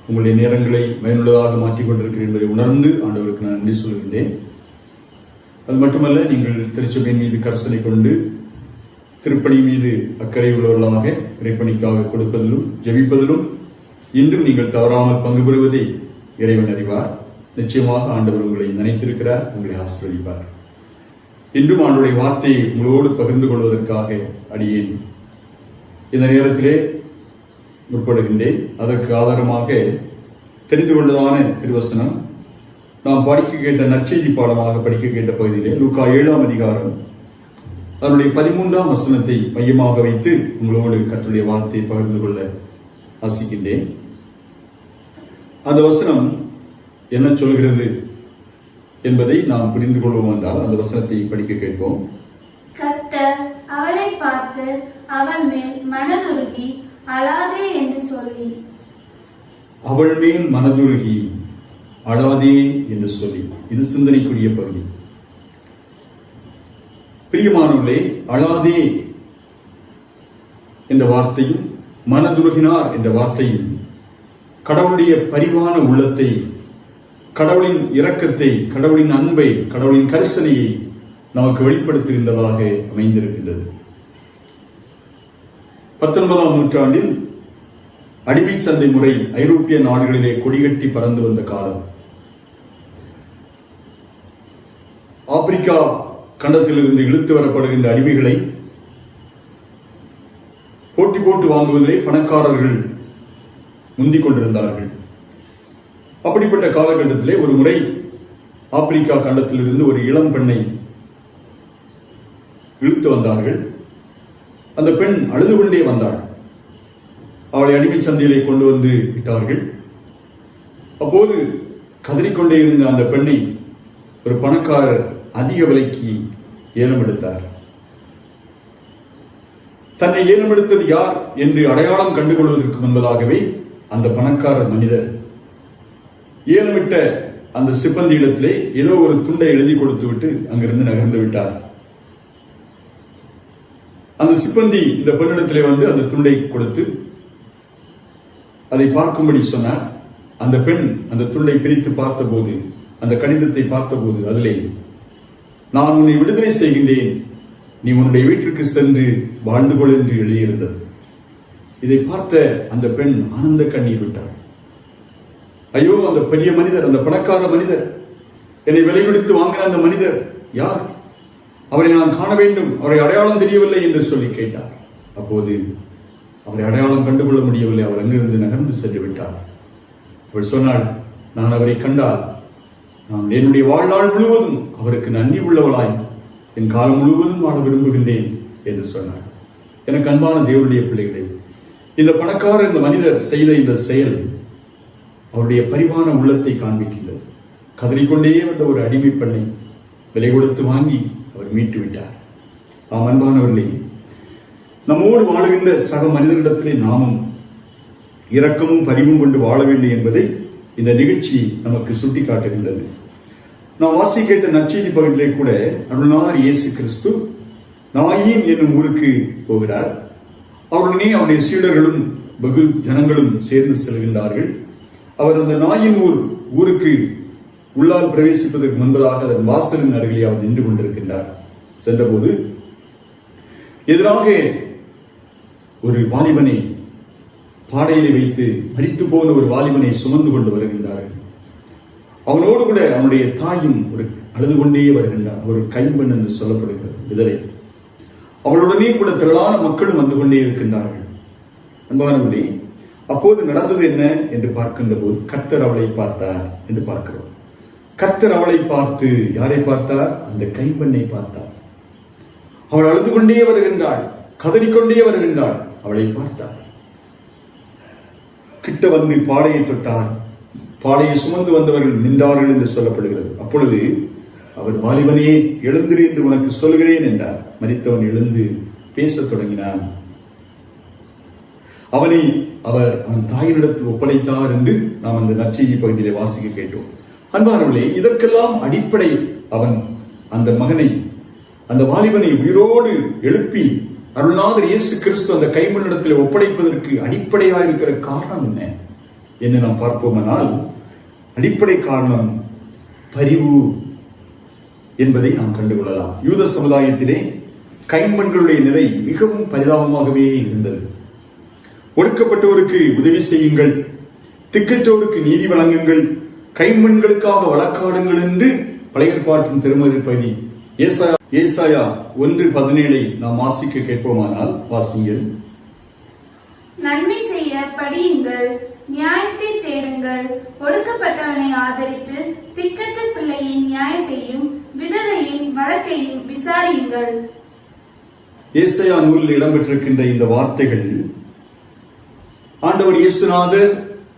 உங்களுடைய நேரங்களை பயனுள்ளதாக மாற்றிக் கொண்டிருக்கிறீர்கள் என்பதை உணர்ந்து ஆண்டவருக்கு நான் நன்றி சொல்கின்றேன். அது மட்டுமல்ல, நீங்கள் திருச்சபையின் மீது கரிசனை கொண்டு திருப்பணி மீது அக்கறை உள்ளவர்களாக இறைப்பணிக்காக கொடுப்பதிலும் ஜெபிப்பதிலும் இன்றும் நீங்கள் தவறாமல் பங்கு பெறுவதை இறைவன் அறிவார். நிச்சயமாக ஆண்டவர் உங்களை நினைத்திருக்கிறார், உங்களை ஆசீர்வதிப்பார். இன்றும் ஆண்டுடைய வார்த்தையை உங்களோடு பகிர்ந்து கொள்வதற்காக அடியேன் இந்த நேரத்திலே முற்படுகின்றேன். அதற்கு ஆதாரமாக தெரிந்து கொண்டதான திருவசனம் நாம் படிக்க கேட்ட நற்செய்தி பாடமாக படிக்க கேட்ட பகுதியிலே லூக்கா 7ஆம் அதிகாரம் அதனுடைய 13ஆம் வசனத்தை மையமாக வைத்து உங்களோடு கர்த்தருடைய வார்த்தையை பகிர்ந்து கொள்ள ஆசிக்கின்றேன். அந்த வசனம் என்ன சொல்கிறது என்பதை நாம் புரிந்து கொள்வோம் என்றால் அந்த வசனத்தை படிக்க கேட்போம். கர்த்தர் அவளை பார்த்து அவள் மேல் மனதுருகி அழாதே என்று சொல்லி, அவள் மேல் மனதுருகி அழாதே என்று சொல்லி. இது சிந்தனைக்குரிய பகுதி. பிரியமானவர்களே, அழாதே என்ற வார்த்தையும் மனதுருகினார் என்ற வார்த்தையும் கடவுளுடைய பரிவான உள்ளத்தை, கடவுளின் இரக்கத்தை, கடவுளின் அன்பை, கடவுளின் கரிசனையை நமக்கு வெளிப்படுத்துகின்றதாக அமைந்திருக்கின்றது. 19ஆம் நூற்றாண்டில் அடிமை சந்தை முறை ஐரோப்பிய நாடுகளிலே கொடிகட்டி பறந்து வந்த காலம். ஆப்பிரிக்கா கண்டத்திலிருந்து இழுத்து வரப்படுகின்ற அடிமைகளை போட்டி போட்டு வாங்குவதிலே பணக்காரர்கள் முந்திக் கொண்டிருந்தார்கள். அப்படிப்பட்ட காலகட்டத்திலே ஒரு முறை ஆப்பிரிக்கா கண்டத்திலிருந்து ஒரு இளம் பெண்ணை இழுத்து வந்தார்கள். அந்த பெண் அழுது கொண்டே வந்தாள். அவளை அடிமை சந்தையிலே கொண்டு வந்து விட்டார்கள். அப்போது கதறிக்கொண்டே இருந்த அந்த பெண்ணை ஒரு பணக்காரர் அதிக விலைக்கு ஏலம் எடுத்தார். தன்னை ஏலம் எடுத்தது யார் என்று அடையாளம் கண்டுகொள்வதற்கு முன்பதாகவே அந்த பணக்காரர் மனிதர் ஏலமிட்ட அந்த சிப்பந்தி இடத்திலே ஏதோ ஒரு துண்டை எழுதி கொடுத்து விட்டு அங்கிருந்து நகர்ந்து விட்டார். அந்த சிப்பந்தி இந்த பெண்ணிடத்திலே வந்து அந்த துண்டை கொடுத்து அதை பார்க்கும்படி சொன்னார். அந்த பெண் அந்த துண்டை பிரித்து பார்த்தபோது, அந்த கடிதத்தை பார்த்தபோது அதிலே, நான் உன்னை விடுதலை செய்கின்றேன், நீ உன்னுடைய வீட்டிற்கு சென்று வாழ்ந்து கொள் என்று எழுதியிருந்தது. இதை பார்த்த அந்த பெண் ஆனந்த கண்ணீர் விட்டாள். ஐயோ, அந்த பெரிய மனிதர், அந்த பணக்கார மனிதர், என்னை விலை கொடுத்து வாங்கின அந்த மனிதர் யார்? அவரை நான் காண வேண்டும், அவரை அடையாளம் தெரியவில்லை என்று சொல்லி கேட்டார். அப்போது அவரை அடையாளம் கண்டுகொள்ள முடியவில்லை. அவர் அங்கிருந்து நகர்ந்து சென்று விட்டார். அவள் சொன்னாள், நான் அவரை கண்டால் நான் என்னுடைய வாழ்நாள் முழுவதும் அவருக்கு நன்றி உள்ளவளாய் என் காலம் முழுவதும் வாழ விரும்புகின்றேன் என்று சொன்னார். எனக்கு அன்பான தேவனுடைய பிள்ளைகளே, இந்த பணக்கார இந்த மனிதர் செய்த இந்த செயல் அவருடைய பரிவான உள்ளத்தை காண்பிக்கின்றது. கதறிக்கொண்டே வந்த ஒரு அடிமை பெண்ணை விலை கொடுத்து வாங்கி அவர் மீட்டு விட்டார். ஆம் அன்பானவர்களே, நம்மோடு வாழுகின்ற சக மனிதரிடத்திலே நாமும் இரக்கமும் பரிவும் கொண்டு வாழ வேண்டும் என்பதை இந்த நிகழ்ச்சி நமக்கு சுட்டிக்காட்டுகின்றது. நாம் வாசி கேட்ட நற்செய்தி பகுதியிலே கூட அருள்நாதர் இயேசு கிறிஸ்து நாயின் என்னும் ஊருக்கு போகிறார். அவருடனே அவருடைய சீடர்களும் வெகு ஜனங்களும் சேர்ந்து செல்கின்றார்கள். அவர் அந்த நாயின் ஊருக்கு உள்ளால் பிரவேசிப்பதற்கு முன்பதாக அதன் வாசலின் அருகிலே அவர் நின்று கொண்டிருக்கின்றார். சென்றபோது எதிராக ஒரு வாலிபனை பாடையிலே வைத்து மரித்து போன ஒரு வாலிபனை சுமந்து கொண்டு வருகின்றார்கள். அவனோடு கூட அவனுடைய தாயும் ஒரு அழுது கொண்டே வருகின்றார். ஒரு கைம்பெண் என்று சொல்லப்படுகிறது, விதரை. அவளுடனே கூட திரளான மக்களும் வந்து கொண்டே இருக்கின்றார்கள். அன்பானவர்களே, அப்போது நடந்தது என்ன என்று பார்க்கின்ற போது கர்த்தர் அவளை பார்த்தார் என்று பார்க்கிறோம். கர்த்தர் அவளை பார்த்து யாரை பார்த்தார்? அந்த கைம்பெண்ணை பார்த்தார். அவள் அழுது கொண்டே வருகின்றாள், கதறிக்கொண்டே வருகின்றாள். அவளை பார்த்தார். கிட்ட வந்து பாடையை தொட்டார். பாடையை சுமந்து வந்தவர்கள் நின்றார்கள் என்று சொல்லப்படுகிறது. அப்பொழுது அவர், வாலிபனே எழுந்திரு என்று உனக்கு சொல்கிறேன் என்றார். மரித்தவன் எழுந்து பேசத் தொடங்கினான். அவனை அவன் தாயினிடத்தில் ஒப்படைத்தார் என்று நாம் அந்த நற்செய்தி பகுதியிலே வாசிக்க கேட்டோம். அன்பானவர்களே, இதற்கெல்லாம் அடிப்படை அவன் அந்த மகனை, அந்த வாலிபனை உயிரோடு எழுப்பி அருள்நாதர் இயேசு கிறிஸ்து அந்த கைம்பெண்ணிடத்தில் ஒப்படைப்பதற்கு அடிப்படையாக இருக்கிற காரணம் என்ன என்று நாம் பார்ப்போமானால், அடிப்படை காரணம் பரிவு என்பதை நாம் கண்டுகொள்ளலாம். யூத சமுதாயத்திலே கைம்பெண்களுடைய நிலை மிகவும் பரிதாபமாகவே இருந்தது. ஒடுக்கப்பட்டோருக்கு உதவி செய்யுங்கள், திக்கற்றோருக்கு நீதி வழங்குங்கள், கைம்பெண்களுக்காக வழக்காடுங்கள் என்று பழைய ஏற்பாட்டின் திருமதி பகுதி ஏசாயா 1:17 நாம் வாசிக்க கேட்போமானால், வாசிங்கள். நன்மை செய்ய படியுங்கள், நியாயத்தை தேடுங்கள், ஒடுக்கப்பட்டவனை ஆதரித்து திக்கற்ற பிள்ளையின் நியாயத்தையும் விதவையின் வழக்கையும் விசாரியுங்கள். ஏசாயா நூலில் இடம்பெற்றிருக்கின்ற இந்த வார்த்தைகள் ஆண்டவர் இயேசுநாதர்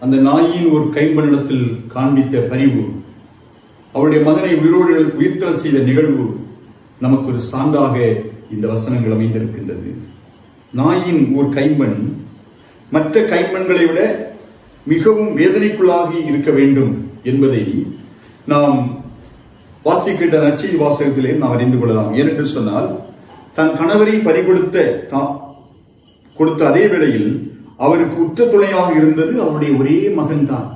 அந்த நாயின் ஒரு கைம்பெண்ணிடத்தில் காண்பித்த பரிவு, அவருடைய மகனை உயிரோடு உயிர்த்தெழ செய்த நிகழ்வு நமக்கு ஒரு சான்றாக இந்த வசனங்கள் அமைந்திருக்கின்றது. நாயின் ஒரு கைம்பெண் மற்ற கைம்பெண்களை விட மிகவும் வேதனைக்குள்ளாகி இருக்க வேண்டும் என்பதை நாம் வாசிக்கின்ற நற்செய்தி வாசகத்திலே நாம் அறிந்து கொள்ளலாம். ஏனென்று சொன்னால், தன் கணவரை கொடுத்த அதே வேளையில் அவருக்கு உற்ற துணையாக இருந்தது அவருடைய ஒரே மகன் தான்.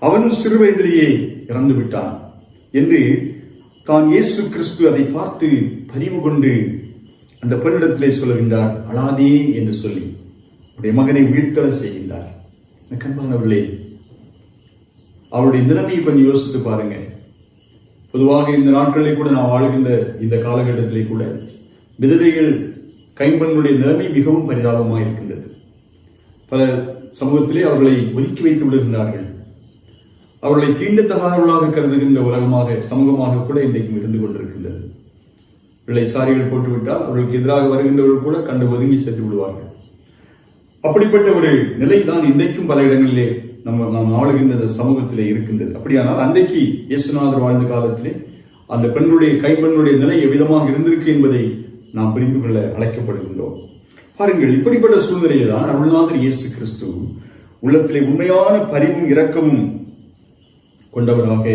அவனும் சிறு வயதிலேயே இறந்து விட்டான் என்று தான் இயேசு கிறிஸ்து அதை பார்த்து பரிவு கொண்டு அந்த பெண்ணிடத்திலே சொல்லுகின்றார், அழாதே என்று சொல்லி அவருடைய மகனை உயிர்த்தெழ செய்கின்றார். கண்பானவர்களே, அவருடைய நிலைமையை கொஞ்சம் யோசித்து பாருங்க. பொதுவாக இந்த நாட்களிலே கூட நாம் வாழ்கின்ற இந்த காலகட்டத்திலே கூட விதவைகள் கைம்பெண்களுடைய நிலைமை மிகவும் பரிதாபமாக இருக்கின்றது. பல சமூகத்திலே அவர்களை ஒதுக்கி வைத்து விடுகின்றார்கள். அவர்களை தீண்டத்தகாதவர்களாக கருதுகின்ற உலகமாக, சமூகமாக கூட இன்றைக்கும் இருந்து கொண்டிருக்கின்றது. பிள்ளை சாரிகள் போட்டுவிட்டால் அவர்களுக்கு எதிராக வருகின்றவர்கள் கூட கண்டு ஒதுங்கி சென்று விடுவார்கள். அப்படிப்பட்ட ஒரு நிலை தான் இன்றைக்கும் பல இடங்களிலே நாம் ஆளுகின்ற சமூகத்திலே இருக்கின்றது. அப்படியானால் அன்றைக்கு இயேசுநாதர் வாழ்ந்த காலத்திலே அந்த பெண்களுடைய கைம்பெண்களுடைய நிலை எவ்விதமாக இருந்திருக்கு என்பதை நாம் புரிந்து கொள்ள அழைக்கப்படுகின்றோம். பாருங்கள், இப்படிப்பட்ட சூழ்நிலையை தான் அருள்நாதர் இயேசு கிறிஸ்து உள்ளத்திலே உண்மையான பரிவும் இரக்கமும் கொண்டவராக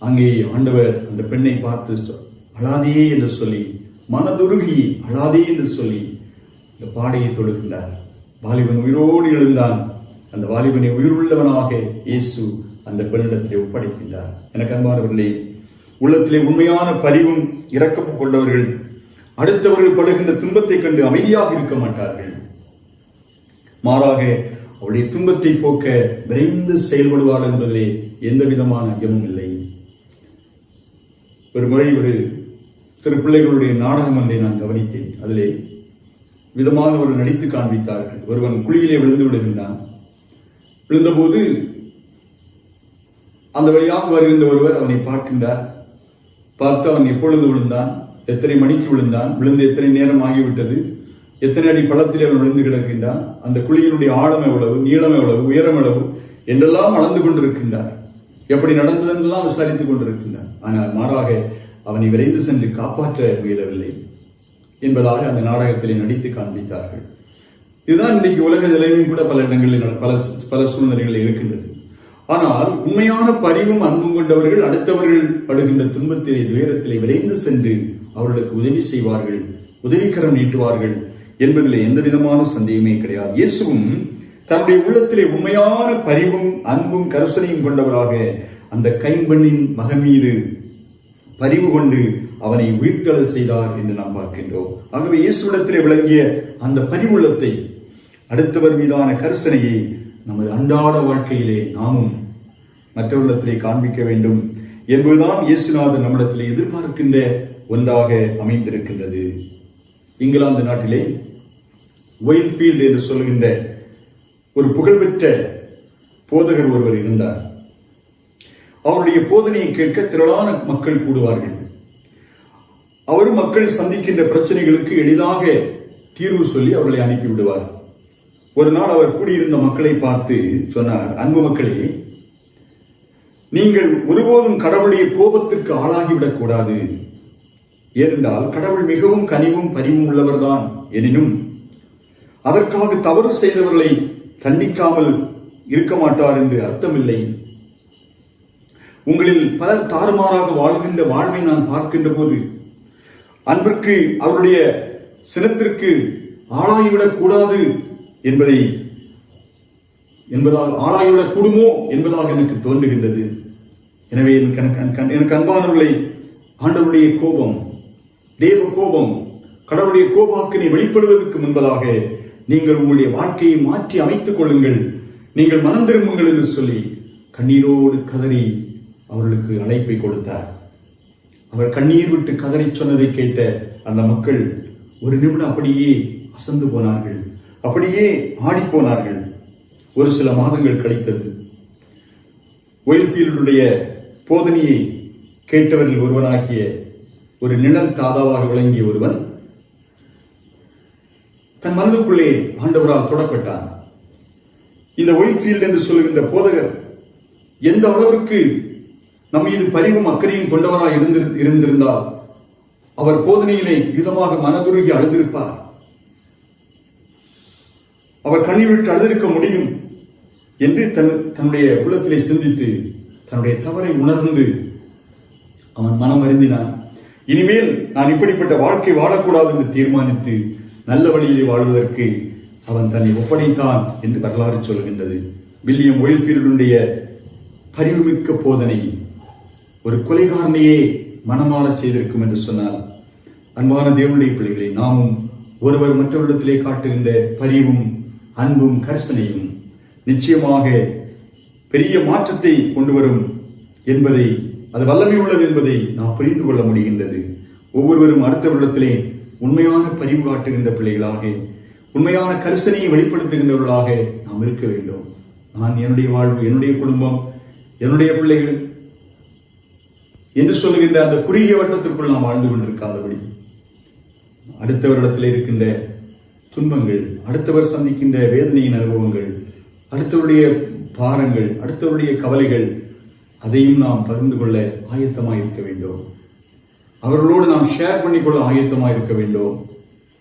அங்கே ஆண்டவர் அந்த பெண்ணை பார்த்து அழாதே என்று சொல்லி, மனதுருகி அழாதே என்று சொல்லி இந்த பாடையை தொடுகின்றார். வாலிபன் உயிரோடு எழுந்தான். அந்த வாலிபனை உயிருள்ளவனாக இயேசு அந்த பெண்ணிடத்திலே ஒப்படைக்கின்றார். எனக்கு அன்பானவர்களே, உள்ளத்திலே உண்மையான பரிவும் இரக்கமும் கொண்டவர்கள் அடுத்தவர்கள் படுகின்ற துன்பத்தை கண்டு அமைதியாக இருக்க மாட்டார்கள். மாறாக அவருடைய துன்பத்தை போக்க விரைந்து செயல்படுவார் என்பதிலே எந்த விதமான ஐயமும் இல்லை. ஒரு முறை ஒரு சிறு பிள்ளைகளுடைய நாடகம் ஒன்றை நான் கவனித்தேன். அதிலே விதமாக ஒரு நடித்து காண்பித்தார்கள். ஒருவன் குழியிலே விழுந்து விடுகின்றான். விழுந்தபோது அந்த வழியாக வருகின்ற ஒருவர் அவனை பார்க்கின்றார். பார்த்து அவன் எப்பொழுது விழுந்தான், எத்தனை மணிக்கு விழுந்தான், விழுந்து எத்தனை நேரம் ஆகிவிட்டது, எத்தனை அடி பள்ளத்தில் அவன் விழுந்து கிடக்கின்றான், அந்த குழியினுடைய ஆழம் எவ்வளவு, நீளம் எவ்வளவு, உயரம் எவ்வளவு என்றெல்லாம் அளந்து கொண்டிருக்கின்றார். எப்படி நடந்ததெல்லாம் விசாரித்துக் கொண்டிருக்கின்றார். ஆனால் மாறாக அவனை விரைந்து சென்று காப்பாற்ற முயலவில்லை என்பதாக அந்த நாடகத்திலே நடித்து காண்பித்தார்கள். இதுதான் இன்றைக்கு உலக நிலைமையும் கூட பல இடங்களில் பல சூழ்நிலைகளில் இருக்கின்றது. ஆனால் உண்மையான பரிவும் அன்பும் கொண்டவர்கள் அடுத்தவர்கள் படுகின்ற துன்பத்திலே துயரத்திலே விரைந்து சென்று அவர்களுக்கு உதவி செய்வார்கள், உதவிக்கரம் நீட்டுவார்கள் என்பதிலே எந்த விதமான சந்தேகமே கிடையாது. இயேசுவும் தன்னுடைய உள்ளத்திலே உண்மையான பரிவும் அன்பும் கருசனையும் கொண்டவராக அந்த கைம்பெண்ணின் மகன் மீது பரிவு கொண்டு அவனை உயிர்த்தெழ செய்தார் என்று நாம் பார்க்கின்றோம். ஆகவே இயேசுவிடத்திலே விளங்கிய அந்த பரிவுள்ளத்தை, அடுத்தவர் மீதான கருசனையை நமது அன்றாட வாழ்க்கையிலே நாமும் மற்றவர்களிடத்திலே காண்பிக்க வேண்டும் என்பதுதான் இயேசுநாதர் நம்மிடத்திலே எதிர்பார்க்கின்ற ஒன்றாக அமைந்திருக்கின்றது. இங்கிலாந்து நாட்டிலே ஒயின்ஃபீல்டு என்று சொல்கின்ற ஒரு புகழ்பெற்ற போதகர் ஒருவர் இருந்தார். அவருடைய போதனையை கேட்க திரளான மக்கள் கூடுவார்கள். அவரும் மக்கள் சந்திக்கின்ற பிரச்சனைகளுக்கு எளிதாக தீர்வு சொல்லி அவர்களை அனுப்பிவிடுவார். ஒரு நாள் அவர் கூடியிருந்த மக்களை பார்த்து சொன்னார், அன்பு மக்களே, நீங்கள் ஒருபோதும் கடவுளுடைய கோபத்திற்கு ஆளாகிவிடக் கூடாது. ஏனென்றால் கடவுள் மிகவும் கனிவும் பரிவும் உள்ளவர்தான். எனினும் அதற்காக தவறு செய்தவர்களை தண்டிக்காமல் இருக்க மாட்டார் என்று அர்த்தமில்லை. உங்களில் பலர் தாறுமாறாக வாழ்கின்ற வாழ்வை நான் பார்க்கின்ற போது அன்பிற்கு அவருடைய சினத்திற்கு ஆளாகிவிடக் கூடாது என்பதால் ஆளாகிவிடக் கூடுமோ என்பதாக எனக்கு தோன்றுகின்றது. எனவே எனக்கு அன்பானவர்களை, ஆண்டவருடைய கோபம், தேவ கோபம், கடவுளுடைய கோபாக்கினை வெளிப்படுவதற்கு முன்பதாக நீங்கள் உங்களுடைய வாழ்க்கையை மாற்றி அமைத்துக் கொள்ளுங்கள், நீங்கள் மனம் திரும்புங்கள் என்று சொல்லி கண்ணீரோடு கதறி அவர்களுக்கு அழைப்பை கொடுத்தார். அவர் கண்ணீர் விட்டு கதறி சொன்னதை கேட்ட அந்த மக்கள் ஒரு நிமிடம் அப்படியே அசந்து போனார்கள், அப்படியே ஆடி போனார்கள். ஒரு சில மாதங்கள் கழித்தது. ஒயில்ஃபீல்டுடைய போதனையை கேட்டவரில் ஒருவனாகிய ஒரு நிழல் தாதாவாக விளங்கிய ஒருவன் தன் மனதுக்குள்ளே ஆண்டவரால் தொடப்பட்டான். இந்த ஒயில்ஃபீல்டு என்று சொல்லுகின்ற போதகர் எந்த அளவிற்கு நம் மீது பரிவும் அக்கறையும் கொண்டவராய் இருந்திருந்தால் அவர் போதனையிலே விதமாக மனதுருகி அழுதிருப்பார். அவர் கண்ணீர் விட்டு அழுதிருக்க முடியும் என்று தன்னுடைய உள்ளத்திலே சிந்தித்து தன்னுடைய தவறை உணர்ந்து அவன் மனம் அறிந்தினான். இனிமேல் நான் இப்படிப்பட்ட வாழ்க்கை வாழக்கூடாது என்று தீர்மானித்து நல்ல வழியிலே வாழ்வதற்கு அவன் தன்னை ஒப்படைத்தான் என்று வரலாறு சொல்கின்றது. வில்லியம் ஒயில்ஃபீல்டுடைய பரிவுமிக்க போதனை ஒரு கொலைகாரனையே மனமாறச் செய்திருக்கும் என்று சொன்னால், அன்பான தேவனுடைய பிள்ளைகளை, நாமும் ஒருவர் மற்றவரிடத்திலே காட்டுகின்ற பரிவும் அன்பும் கரிசனையும் நிச்சயமாக பெரிய மாற்றத்தை கொண்டு வரும் என்பதை, அது வல்லமை உள்ளது என்பதை நாம் புரிந்து கொள்ள முடிகின்றது. ஒவ்வொருவரும் அடுத்தவரிடத்திலே உண்மையான பரிவு காட்டுகின்ற பிள்ளைகளாக, உண்மையான கரிசனையை வெளிப்படுத்துகின்றவர்களாக நாம் இருக்க வேண்டும். நான் என்னுடைய வாழ்வு, என்னுடைய குடும்பம், என்னுடைய பிள்ளைகள் என்று சொல்லுகின்ற அந்த குறுகிய வட்டத்திற்குள் நாம் வாழ்ந்து கொண்டிருக்காதபடி, அடுத்தவரிடத்தில் இருக்கின்ற துன்பங்கள், அடுத்தவர் சந்திக்கின்ற வேதனையின் அனுபவங்கள், அடுத்தவருடைய பாரங்கள், அடுத்தவருடைய கவலைகள், அதையும் நாம் பகிர்ந்து கொள்ள ஆயத்தமாக இருக்க வேண்டும். அவர்களோடு நாம் ஷேர் பண்ணிக்கொள்ள ஆயத்தமாக இருக்க வேண்டும்.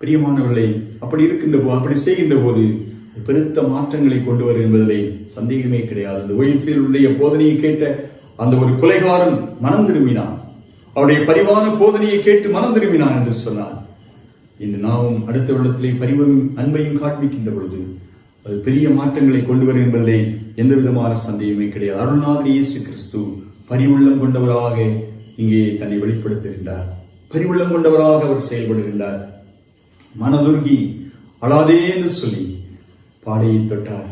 பிரியமானவர்களை, அப்படி செய்கின்ற போது பெருத்த மாற்றங்களை கொண்டு வரும் என்பதிலே சந்தேகமே கிடையாது. இந்த ஒயில்ஃபீல்டுடைய போதனையை கேட்ட அந்த ஒரு கொலைகாரன் மனம் திரும்பினான். அவருடைய பரிவான போதனையை கேட்டு மனம் திரும்பினான் என்று சொன்னான். இன்று நாமும் அடுத்த வருடத்திலே பரிவும் அன்பையும் காண்பிக்கின்ற பொழுது அது பெரிய மாற்றங்களை கொண்டு வரும் என்பதிலே எந்த விதமான சந்தேகமே கிடையாது. அருள்நாதர் இயேசு கிறிஸ்து பரிவுள்ளம் கொண்டவராக இங்கே தன்னை வெளிப்படுத்துகின்றார். பரிவுள்ளம் கொண்டவராக அவர் செயல்படுகின்றார். மனதுருகி அழாதே என்று சொல்லி பாடையை தொட்டார்.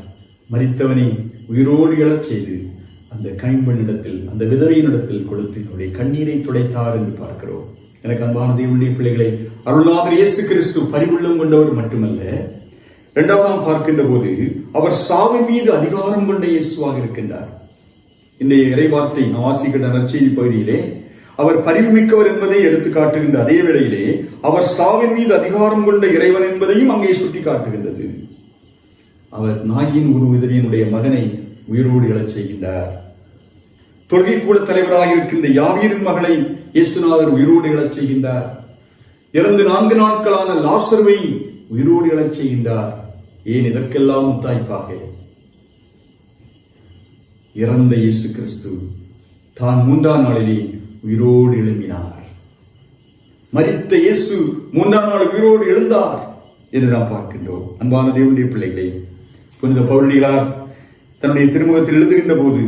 மரித்தவனை உயிரோடு எழச் செய்து அந்த கைம்பெண்ணிடத்தில், அந்த விதவையினிடத்தில் கொடுத்து அவருடைய கண்ணீரை துடைத்தார் என்று பார்க்கிறோம். எனக்கு அன்பான தேவனுடைய பிள்ளைகளை, அருள்நாதர் இயேசு கிறிஸ்து பரிவுள்ளம் கொண்டவர் மட்டுமல்ல, இரண்டாவது பார்க்கின்ற போது அவர் சாவின் மீது அதிகாரம் கொண்ட இயேசுவாக இருக்கின்றார். இன்றைய இறைவார்த்தை நாம் வாசிக்கின்ற நற்செய்தி பகுதியிலே அவர் பரிவுமிக்கவர் என்பதை எடுத்து காட்டுகின்ற அதே வேளையிலே அவர் சாவின் மீது அதிகாரம் கொண்ட இறைவன் என்பதையும் அங்கே சுட்டி காட்டுகின்றது. அவர் நாயின் ஒரு விதவியனுடைய மகனை உயிரோடு எழச் செய்கின்றார். தொழுகை கூட தலைவராக இருக்கின்ற யாவீரின் மகளை இயேசுநாதர் உயிரோடு எழச் செய்கின்றார். இறந்து 4 நாட்களான லாசருவை உயிரோடு எழச் செய்கின்றார். ஏன் இதற்கெல்லாம் முத்தாய்ப்பாக இறந்த இயேசு கிறிஸ்து தான் 3ஆம் நாளிலே உயிரோடு எழும்பினார். மரித்த இயேசு 3ஆம் நாள் உயிரோடு எழுந்தார் என்று நாம் பார்க்கின்றோம். அன்பான தேவனுடைய பிள்ளைகளை, புனித பவுலடிகளார் தன்னுடைய திருமுகத்தில் எழுதுகின்ற போது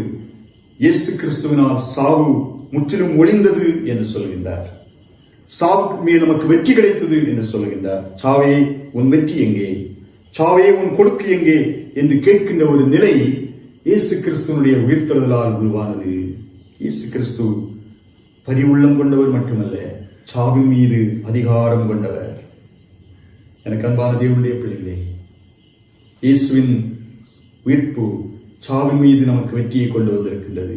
இயேசு கிறிஸ்துவினால் சாவு முற்றிலும் ஒளிந்தது என்று சொல்கின்றார். சாவுக்கு மேல் நமக்கு வெற்றி கிடைத்தது என்று சொல்கின்றார். சாவே உன் வெற்றி எங்கே, சாவே உன் கொடுக்கு எங்கே என்று கேட்கின்ற ஒரு நிலை இயேசு கிறிஸ்துவனுடைய உயிர்த்தெழுதலால் உருவானது. இயேசு கிறிஸ்து பரிவுள்ளம் கொண்டவர் மட்டுமல்ல, சாவின் மீது அதிகாரம் கொண்டவர். எனக்கு அன்பான தேவனுடைய பிள்ளைகளே, இயேசுவின் உயிர்ப்பு சாவின் மீது நமக்கு வெற்றியை கொண்டு வந்திருக்கின்றது.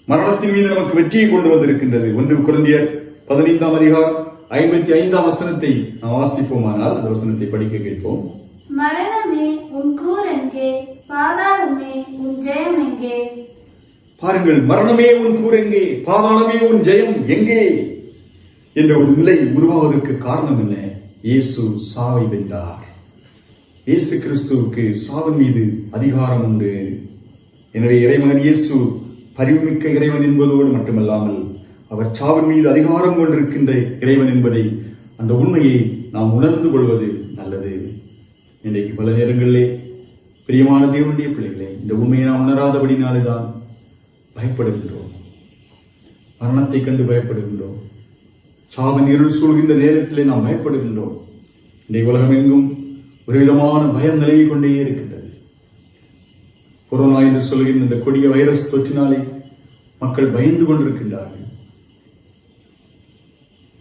மரணத்தின் மீது நமக்கு வெற்றியை கொண்டு வந்திருக்கின்றது. 1 கொரிந்தியர் 15ஆம் அதிகாரம் 55ஆம் வசனத்தை நாம் வாசிப்போமானால் அந்த வசனத்தை படிக்க கேட்போம். மரணமே உன் கூர் எங்கே? பாதாளமே உன் ஜெயம் எங்கே? பாருங்கள், மரணமே உன் கூர் எங்கே? பாதாளமே உன் ஜெயம் எங்கே என்ற ஒரு நிலை உருவாவதற்கு காரணம் என்ன? இயேசு சாவை வென்றார். இயேசு கிறிஸ்துவுக்கு சாவின் மீது அதிகாரம் உண்டு. எனவே இறைமகன் இயேசு பரிவுமிக்க இறைவன் என்பதோடு மட்டுமல்லாமல் அவர் சாவின் மீது அதிகாரம் கொண்டிருக்கின்ற இறைவன் என்பதை, அந்த உண்மையை நாம் உணர்ந்து கொள்வது நல்லது. இன்றைக்கு பல நேரங்களிலே பிரியமான தேவனுடைய பிள்ளைகளே, இந்த உண்மையை நாம் உணராதபடினால்தான் பயப்படுகின்றோம். மரணத்தை கண்டு பயப்படுகின்றோம். சாவின் இருள் சூழ்கின்ற நேரத்திலே நாம் பயப்படுகின்றோம். இன்றைய உலகம் எங்கும் ஒரு விதமான பயம் நிலவிக் கொண்டே இருக்கின்றது. கொரோனா என்று சொல்கின்ற இந்த கொடிய வைரஸ் தொற்றினாலே மக்கள் பயந்து கொண்டிருக்கின்றார்கள்.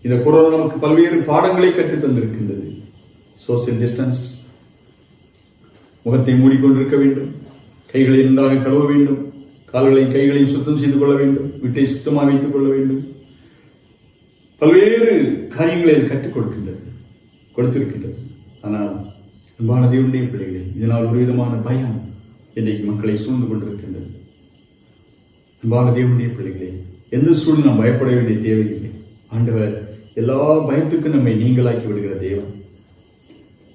இந்த கொரோனா நமக்கு பல்வேறு பாடங்களை கற்றுத் தந்திருக்கின்றது. சோசியல் டிஸ்டன்ஸ், முகத்தை மூடிக்கொண்டிருக்க வேண்டும், கைகளை நன்றாக கழுவ வேண்டும், கால்களையும் கைகளையும் சுத்தம் செய்து கொள்ள வேண்டும், வீட்டை சுத்தமாக வைத்துக் கொள்ள வேண்டும். பல்வேறு காரியங்களை கற்றுக் கொடுத்திருக்கின்றது. ஆனால் அன்பான தேவனுடைய பிள்ளைகளே, இதனால் ஒரு விதமான பயம் இன்றைக்கு மக்களை சூழ்ந்து கொண்டிருக்கின்றது. அன்பான தேவனுடைய பிள்ளைகளே, எந்த சூழ்நிலை நாம் பயப்பட வேண்டிய தேவையில்லை. ஆண்டவர் எல்லா பயத்துக்கும் நம்மை நீங்களாக்கி விடுகிற தேவன்.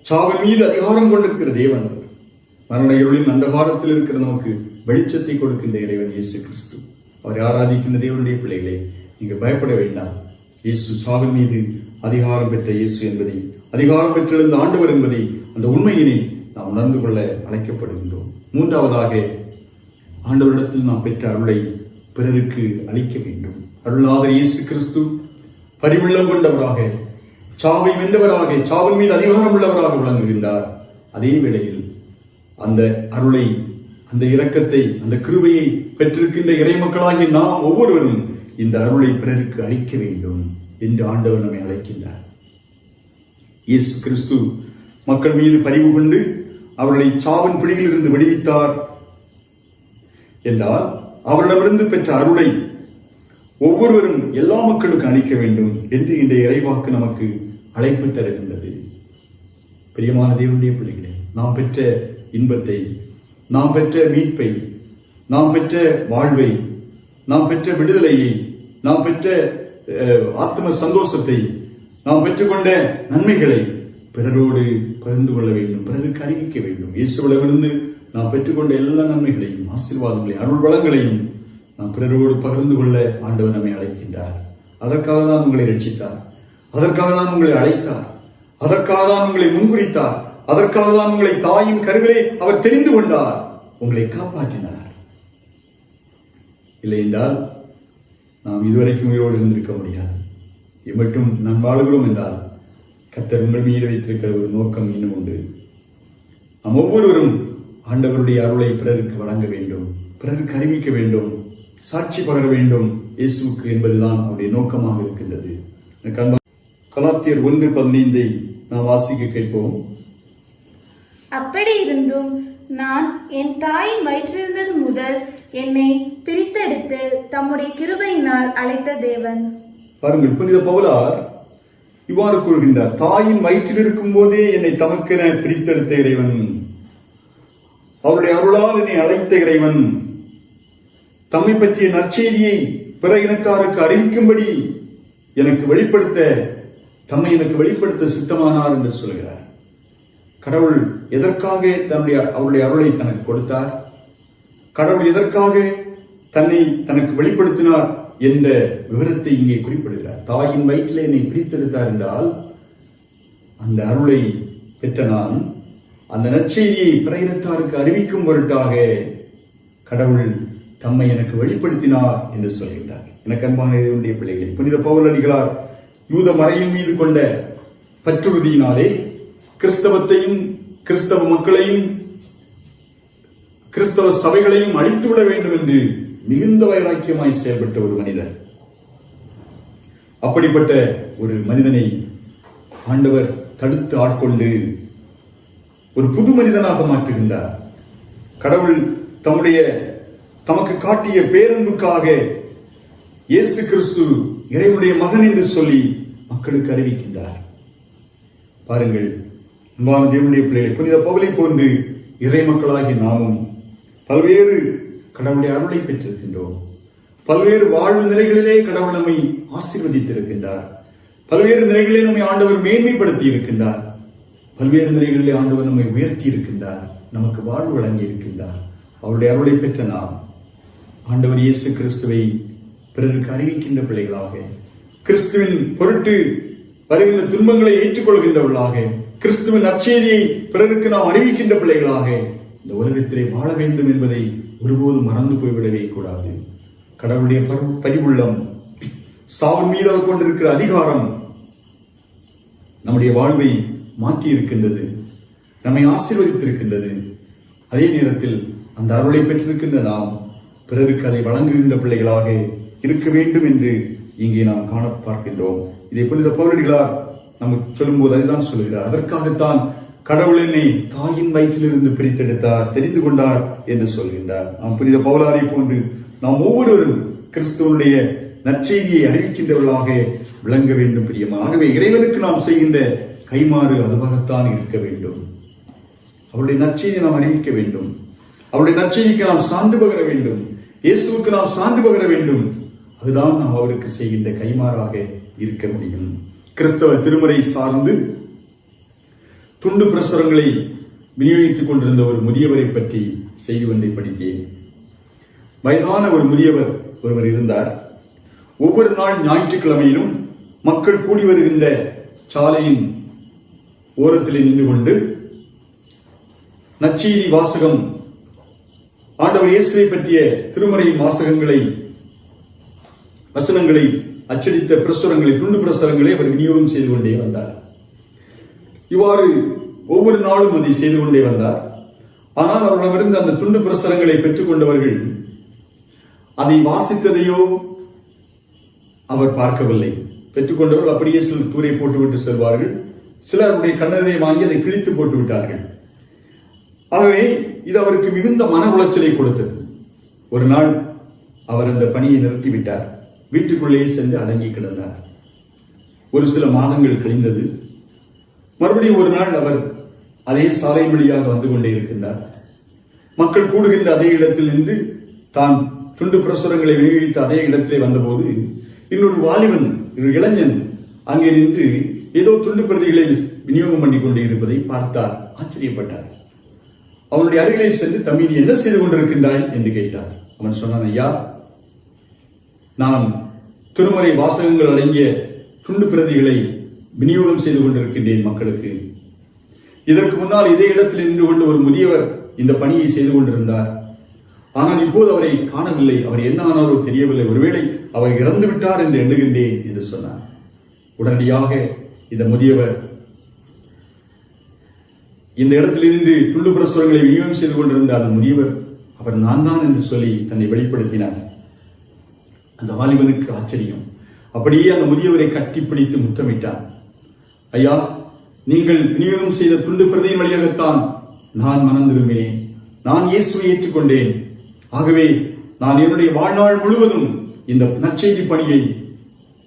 சாவின் மீது அதிகாரம் கொண்டிருக்கிற தேவன். மரண இருளின் அந்தகாரத்தில் இருக்கிற நமக்கு வெளிச்சத்தை கொடுக்கின்ற இறைவன் இயேசு கிறிஸ்து. அவரை ஆராதிக்கின்ற தேவனுடைய பிள்ளைகளே, நீங்கள் பயப்பட வேண்டாம். இயேசு சாவின் மீது அதிகாரம் பெற்ற இயேசு என்பதை, அதிகாரம் பெற்றிருந்த ஆண்டவர் என்பதை, அந்த உண்மையினை நாம் உணர்ந்து கொள்ள அழைக்கப்படுகின்றோம். 3வதாக, ஆண்டவரிடத்தில் நாம் பெற்ற அருளை பிறருக்கு அளிக்க வேண்டும். அருள்நாதர் இயேசு கிறிஸ்து பரிவுள்ளம் கொண்டவராக, சாவை வென்றவராக, சாவின் மீது அதிகாரம் உள்ளவராக விளங்குகின்றார். அதே வேளையில் அந்த அருளை, அந்த இரக்கத்தை, அந்த கிருபையை பெற்றிருக்கின்ற இறைமக்களாகிய நாம் ஒவ்வொருவரும் இந்த அருளை பிறருக்கு அளிக்க வேண்டும் என்று ஆண்டவர் நம்மை அழைக்கின்றார். இயேசு கிறிஸ்து மக்கள் மீது பரிவு கொண்டு அவர்களை சாவின் பிடியில் இருந்து விடுவித்தார் என்றால், அவரிடமிருந்து பெற்ற அருளை ஒவ்வொருவரும் எல்லா மக்களுக்கும் அளிக்க வேண்டும் என்று இந்த இறைவாக்கு நமக்கு அழைப்பு தருகின்றது. பிரியமான தேவனுடைய பிள்ளைகளே, நாம் பெற்ற இன்பத்தை, நாம் பெற்ற மீட்பை, நாம் பெற்ற வாழ்வை, நாம் பெற்ற விடுதலையை, நாம் பெற்ற ஆத்ம சந்தோஷத்தை, நாம் பெற்றுக்கொண்ட நன்மைகளை பிறரோடு பகிர்ந்து கொள்ள வேண்டும், பிறருக்கு அறிவிக்க வேண்டும். இயேசுவிடமிருந்து நாம் பெற்றுக்கொண்ட எல்லா நன்மைகளையும், ஆசீர்வாதங்களையும், அருள் வளங்களையும் நாம் பிறரோடு பகிர்ந்து கொள்ள ஆண்டவர் நம்மை அழைக்கின்றார். அதற்காக தான் உங்களை ரட்சித்தார், அதற்காக தான் உங்களை அழைத்தார், அதற்காக தான் உங்களை முன்குறித்தார், அதற்காக தான் உங்களை தாயின் கருவிலே அவர் தெரிந்து கொண்டார், உங்களை காப்பாற்றினார். இல்லை என்றால் நாம் இதுவரைக்கும் உயிரோடு இருந்திருக்க முடியாது. மட்டும் நாம் வாழுகிறோம் என்றால் கர்த்தர் உங்கள் மீது வைத்திருக்கிற ஒரு நோக்கம் இன்னும் உண்டு. நாம் ஒவ்வொருவரும் ஆண்டவருடைய அருளை பிறருக்கு வழங்க வேண்டும், பிறருக்கு அறிவிக்க வேண்டும், சாட்சி பகர வேண்டும் இயேசுவுக்கு என்பதுதான் அவருடைய நோக்கமாக இருக்கின்றது. கலாத்தியர் 1:15 நாம் வாசிக்க கேட்போம். அப்படி இருந்தும் நான் என் தாயின் வயிற்றிலிருந்தது முதல் என்னை பிரித்தெடுத்து தம்முடைய கிருபையினால் அழைத்த தேவன். பாருங்கள், புனித பவுலார் இவ்வாறு கூறுகின்றார், தாயின் வயிற்றில் இருக்கும் போதே என்னை தமக்கென பிரித்தெடுத்த இறைவன், அவருடைய அருளால் என்னை அழைத்த இறைவன், தம்மை பற்றிய நற்செய்தியை பிற இனத்தாருக்கு அறிவிக்கும்படி எனக்கு வெளிப்படுத்த, தம்மை எனக்கு வெளிப்படுத்த சித்தமானார் என்று சொல்கிறார். கடவுள் எதற்காக அவருடைய அருளை தனக்கு கொடுத்தார்? கடவுள் எதற்காக தன்னை தனக்கு வெளிப்படுத்தினார் என்ற விவரத்தை இங்கே குறிப்பிடுகிறார். தாயின் வயிற்றிலே என்னை பிரித்தெடுத்தார் என்றால், அந்த அருளை பெற்ற நான் அந்த நற்செய்தியை பிற இனத்தாருக்கு அறிவிக்கும் பொருட்டாக கடவுள் தம்மை எனக்கு வெளிப்படுத்தினார் என்று சொல்கின்றார். எனக்கு அன்பான தேவனுடைய பிள்ளைகளை, புனித பவுலடிகளார் யூத மறையின் மீது கொண்ட பற்றுறுதியினாலே கிறிஸ்தவத்தையும், கிறிஸ்தவ மக்களையும், கிறிஸ்தவ சபைகளையும் அழித்துவிட வேண்டும் என்று மிகுந்த வைராக்கியமாய் செயல்பட்ட ஒரு மனிதர். அப்படிப்பட்ட ஒரு மனிதனை ஆண்டவர் தடுத்து ஆட்கொண்டு ஒரு புது மனிதனாக மாற்றுகின்றார். கடவுள் தமக்கு காட்டிய பேரன்புக்காக இயேசு கிறிஸ்து இறைவனுடைய மகன் என்று சொல்லி மக்களுக்கு அறிவிக்கின்றார். பாருங்கள், அன்பான தேவனுடைய பிள்ளைகளை, புனித பவுலை போன்று இறை மக்களாகி நாமும் பல்வேறு கடவுளுடைய அருளை பெற்றிருக்கின்றோம். பல்வேறு வாழ்வு நிலைகளிலே கடவுள் நம்மை ஆசீர்வதித்திருக்கின்றார். பல்வேறு நிலைகளிலே நம்மை ஆண்டவர் மேன்மைப்படுத்தி இருக்கின்றார். பல்வேறு நிலைகளிலே ஆண்டவர் நம்மை உயர்த்தி இருக்கின்றார். நமக்கு வாழ்வு வழங்கி இருக்கின்றார். அவருடைய அருளை பெற்ற நாம் ஆண்டவர் இயேசு கிறிஸ்துவை பிறருக்கு அறிவிக்கின்ற பிள்ளைகளாக, கிறிஸ்துவின் பொருட்டு வருகின்ற துன்பங்களை ஏற்றுக்கொள்கின்றவர்களாக, கிறிஸ்துவின் நற்செய்தியை பிறருக்கு நாம் அறிவிக்கின்ற பிள்ளைகளாக இந்த உலகத்திலே வாழ வேண்டும் என்பதை ஒருபோதும் மறந்து போய்விடவே கூடாது. கடவுளுடைய பரிவுள்ளம், சாவின் மீது அவர் கொண்டிருக்கிற அதிகாரம் நம்முடைய வாழ்வை மாற்றி இருக்கின்றது, நம்மை ஆசீர்வதித்திருக்கின்றது. அதே நேரத்தில் அந்த அருளை பெற்றிருக்கின்ற நாம் பிறருக்கு அதை வழங்குகின்ற பிள்ளைகளாக இருக்க வேண்டும் என்று இங்கே நாம் காண பார்க்கின்றோம். இதை புனித பவுலடிகளார் நமக்கு சொல்லும்போது அதுதான் சொல்லுகிறார். அதற்காகத்தான் கடவுள் என்னை தாயின் வயிற்றிலிருந்து பிரித்தெடுத்தார், தெரிந்து கொண்டார் என்று சொல்கின்றார். நாம் புனித பவுலாரை போன்று நாம் ஒவ்வொருவரும் கிறிஸ்துவனுடைய நற்செய்தியை அறிவிக்கின்றவர்களாக விளங்க வேண்டும் பிரியமா. ஆகவே இறைவனுக்கு நாம் செய்கின்ற கைமாறு அதுவாகத்தான் இருக்க வேண்டும். அவருடைய நற்செய்தியை நாம் அறிவிக்க வேண்டும். அவருடைய நற்செய்திக்கு நாம் சான்று பகர வேண்டும். இயேசுவுக்கு நாம் சான்று பகர வேண்டும். அதுதான் நாம் அவருக்கு செய்கின்ற கைமாறாக இருக்க முடியும். கிறிஸ்தவ திருமுறை சார்ந்து துண்டு பிரசுரங்களை விநியோகித்துக் கொண்டிருந்த ஒரு முதியவரை பற்றி செய்தி ஒன்றை படித்தேன். வயதான ஒரு முதியவர் ஒருவர் இருந்தார். ஒவ்வொரு நாள் ஞாயிற்றுக்கிழமையிலும் மக்கள் கூடி வருகின்ற சாலையின் ஓரத்தில் நின்று கொண்டு நற்செய்தி வாசகம், ஆண்டவர் இயேசுவை பற்றிய திருமறையின் வசனங்களை அச்சடித்த பிரசுரங்களை, துண்டு பிரசுரங்களை அவர் விநியோகம் செய்து கொண்டே வந்தார். இவ்வாறு ஒவ்வொரு நாளும் அதை செய்து கொண்டே வந்தார். ஆனால் அவரிடமிருந்து அந்த துண்டு பிரசுரங்களை பெற்றுக் கொண்டவர்கள் அதை வாசித்ததையோ அவர் பார்க்கவில்லை. பெற்றுக்கொண்டவர்கள் அப்படியே சிலர் தூரை போட்டுவிட்டு செல்வார்கள். சிலர் அவருடைய கண்ணதை வாங்கி அதை கிழித்து போட்டு விட்டார்கள். ஆகவே இது அவருக்கு மிகுந்த மன உளைச்சலை கொடுத்தது. ஒரு நாள் அவர் அந்த பணியை நிறுத்திவிட்டார். வீட்டுக்குள்ளேயே சென்று அடங்கி கிடந்தார். ஒரு சில மாதங்கள் கழிந்தது. மறுபடியும் ஒரு நாள் அவர் அதே சாலை வழியாக வந்து கொண்டே இருக்கின்றார். மக்கள் கூடுகின்ற அதே இடத்தில் நின்று தான் துண்டு பிரசுரங்களை விநியோகித்த அதே இடத்திலே வந்தபோது இன்னொரு வாலிபன், ஒரு இளைஞன் அங்கே நின்று ஏதோ துண்டு பிரதிகளை விநியோகம் பண்ணி கொண்டே இருப்பதை பார்த்தார். ஆச்சரியப்பட்டார். அவனுடைய அருகிலே சென்று, தம்பி, நீ என்ன செய்து கொண்டிருக்கின்றாய் என்று கேட்டார். அவன் சொன்னான், ஐயா, நான் திருமறை வாசகங்கள் அடங்கிய துண்டு பிரதிகளை விநியோகம் செய்து கொண்டிருக்கின்றேன் மக்களுக்கு. இதற்கு முன்னால் இதே இடத்தில் நின்று கொண்டு ஒரு முதியவர் இந்த பணியை செய்து கொண்டிருந்தார். ஆனால் இப்போது அவரை காணவில்லை. அவர் என்ன ஆனாரோ தெரியவில்லை. ஒருவேளை அவர் இறந்து விட்டார் என்று எண்ணுகின்றேன் என்று சொன்னார். உடனடியாக இந்த முதியவர் இந்த இடத்தில் நின்று துண்டு பிரசுரங்களை விநியோகம் செய்து கொண்டிருந்த அந்த முதியவர் அவர் நான் தான் என்று சொல்லி தன்னை வெளிப்படுத்தினார். அந்த வாலிபனுக்கு ஆச்சரியம். அப்படியே அந்த முதியவரை கட்டிப்பிடித்து முத்தமிட்டான். ஐயா, நீங்கள் விநியோகம் செய்த துண்டு பிரதியின் வழியாகத்தான் நான் மனம் திரும்பினேன். நான் இயேசுவை ஏற்றுக்கொண்டேன். ஆகவே நான் என்னுடைய வாழ்நாள் முழுவதும் இந்த நற்செய்தி பணியை,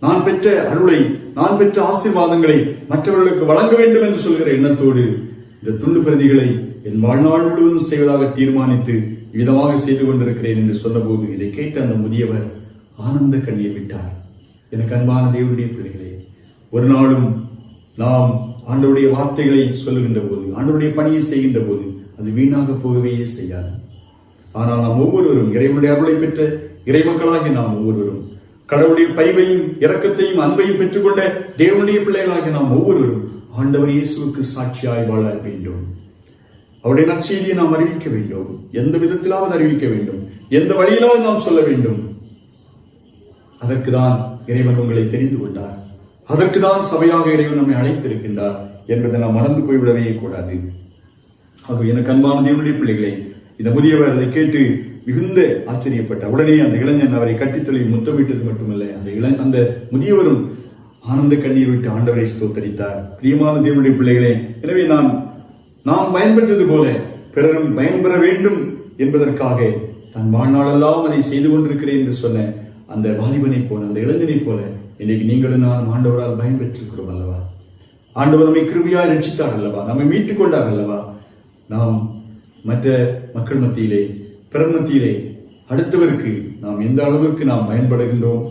நான் பெற்ற அருளை, நான் பெற்ற ஆசீர்வாதங்களை மற்றவர்களுக்கு வழங்க வேண்டும் என்று சொல்கிற எண்ணத்தோடு இந்த துண்டு பிரதிகளை என் வாழ்நாள் முழுவதும் செய்வதாக தீர்மானித்து விதமாக செய்து கொண்டிருக்கிறேன் என்று சொன்னபோது இதை கேட்ட அந்த முதியவர் ஆனந்த கண்ணீர் விட்டார். எனக்கு அன்பான தேவனுடைய பிள்ளைகளே, ஒரு நாளும் நாம் ஆண்டவருடைய வார்த்தைகளை சொல்லுகின்ற போது, ஆண்டவருடைய பணியை செய்கின்ற போது அது வீணாக போகவே செய்யாது. ஆனால் நாம் ஒவ்வொருவரும் இறைவனுடைய அருளை பெற்ற இறைமக்களாகி நாம் ஒவ்வொருவரும் கடவுளுடைய பரிவையும் இரக்கத்தையும் அன்பையும் பெற்றுக்கொண்ட தேவனுடைய பிள்ளைகளாகி நாம் ஒவ்வொருவரும் ஆண்டவர் இயேசுவுக்கு சாட்சியாய் வாழ வேண்டும். அவருடைய நற்செய்தியை நாம் அறிவிக்க வேண்டும். எந்த விதத்திலாவது அறிவிக்க வேண்டும். எந்த வழியிலாவது நாம் சொல்ல வேண்டும். அதற்குதான் இறைவன் உங்களை தெரிந்து கொண்டார். அதற்குதான் சபையாக இறைவன் நம்மை அழைத்திருக்கின்றார் என்பதை நாம் மறந்து போய்விடவே கூடாது. ஆகவே எனக்கு அன்பான தேவனுடைய பிள்ளைகளை, இந்த முதியவர் அதை கேட்டு மிகுந்த ஆச்சரியப்பட்டார். உடனே அந்த இளைஞன் அவரை கட்டித்தொழி முத்தமிட்டது மட்டுமல்ல, அந்த முதியவரும் ஆனந்த கண்ணீர் விட்டு ஆண்டவரை ஸ்தோத்தரித்தார். பிரியமான தேவனுடைய பிள்ளைகளே, எனவே நாம் பயன்பெற்றது போல பிறரும் பயன்பெற வேண்டும் என்பதற்காக தன் வாழ்நாளெல்லாம் அதை செய்து கொண்டிருக்கிறேன் என்று சொன்ன அந்த வாலிபனை போல, அந்த இளைஞனை போல இன்னைக்கு நீங்களும் நான் ஆண்டவரால் பயன் பெற்றிருக்கிறோம் அல்லவா? ஆண்டவர் நம்மை கிருபையாய் ரட்சித்தார் அல்லவா? நம்மை மீட்டுக் கொண்டார் அல்லவா? நாம் மற்ற மக்கள் மத்தியிலே, பிறர் மத்தியிலே அடுத்தவருக்கு நாம் எந்த அளவுக்கு நாம் பயன்படுகின்றோம்,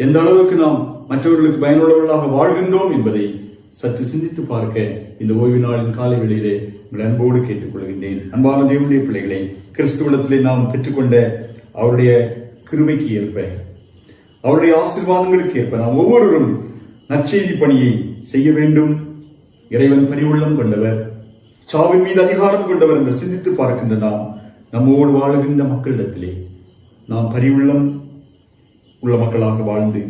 எந்த அளவுக்கு நாம் மற்றவர்களுக்கு பயனுள்ளவர்களாக வாழ்கின்றோம் என்பதை சற்று சிந்தித்து பார்க்க இந்த ஓய்வு நாளின் காலை வேளையிலே உங்கள் அன்போடு கேட்டுக்கொள்கின்றேன். அன்பான தேவனுடைய பிள்ளைகளை, கிறிஸ்துவிடத்திலே நாம் பெற்றுக்கொண்ட அவருடைய கிருபைக்கு ஏற்ப, அவருடைய ஆசீர்வாதங்களுக்கு ஏற்ப நாம் ஒவ்வொருவரும் நற்செய்தி பணியை செய்ய வேண்டும். இறைவன் பரிவுள்ளம் கொண்டவர், சாவின் மீது அதிகாரம் கொண்டவர் என்று சிந்தித்து பார்க்கின்ற நாம் நம்மோடு வாழுகின்ற மக்களிடத்திலே நாம் பரிவுள்ளம் உள்ள மக்களாக வாழ்ந்து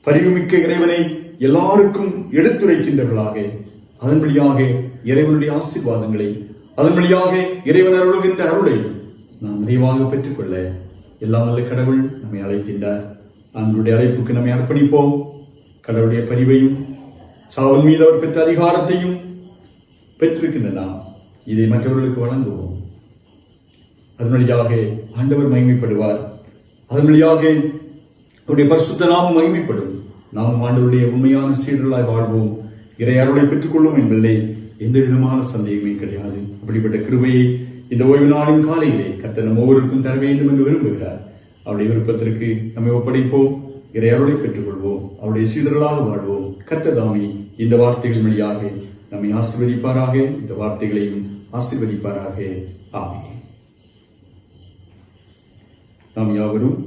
பரிவுமிக்க இறைவனை எல்லாருக்கும் எடுத்துரைக்கின்றவர்களாக, அதன் வழியாக இறைவனுடைய ஆசீர்வாதங்களை, அதன் வழியாக இறைவன் அருளுகின்ற அருளை நாம் நிறைவாக பெற்றுக்கொள்ள எல்லாம் நல்ல கடவுள் நம்மை அழைக்கின்றார். அவனுடைய அழைப்புக்கு நம்மை அர்ப்பணிப்போம். கடவுளுடைய பரிவையும் சாவன் மீது அவர் பெற்ற அதிகாரத்தையும் பெற்றிருக்கின்ற நாம் இதை மற்றவர்களுக்கு வழங்குவோம். அதன் வழியாக ஆண்டவர் மகிமைப்படுவார். அதன் வழியாக அவருடைய பரிசுத்த நாமம் மகிமைப்படும். நாம் ஆண்டவருடைய உண்மையான சீடர்களாய் வாழ்வோம், இறை அருளை பெற்றுக் கொள்ளும் என்பதிலே எந்த விதமான சந்தேகமே கிடையாது. அப்படிப்பட்ட கிருபையை இந்த ஓய்வு நாளின் காலையிலே கர்த்தர் நம் ஒவ்வொருவருக்கும் தர வேண்டும் என்று விரும்புகிறார். அவருடைய விருப்பத்திற்கு நம்மை ஒப்படைப்போம், இறை அருளை பெற்றுக் கொள்வோம், அவருடைய சீடர்களாக வாழ்வோம். கர்த்தர் தாமே இந்த வார்த்தைகள் வழியாக நம்மை ஆசீர்வதிப்பாராக, இந்த வார்த்தைகளையும் ஆசீர்வதிப்பாராக. ஆமென். நாம் யாவரும்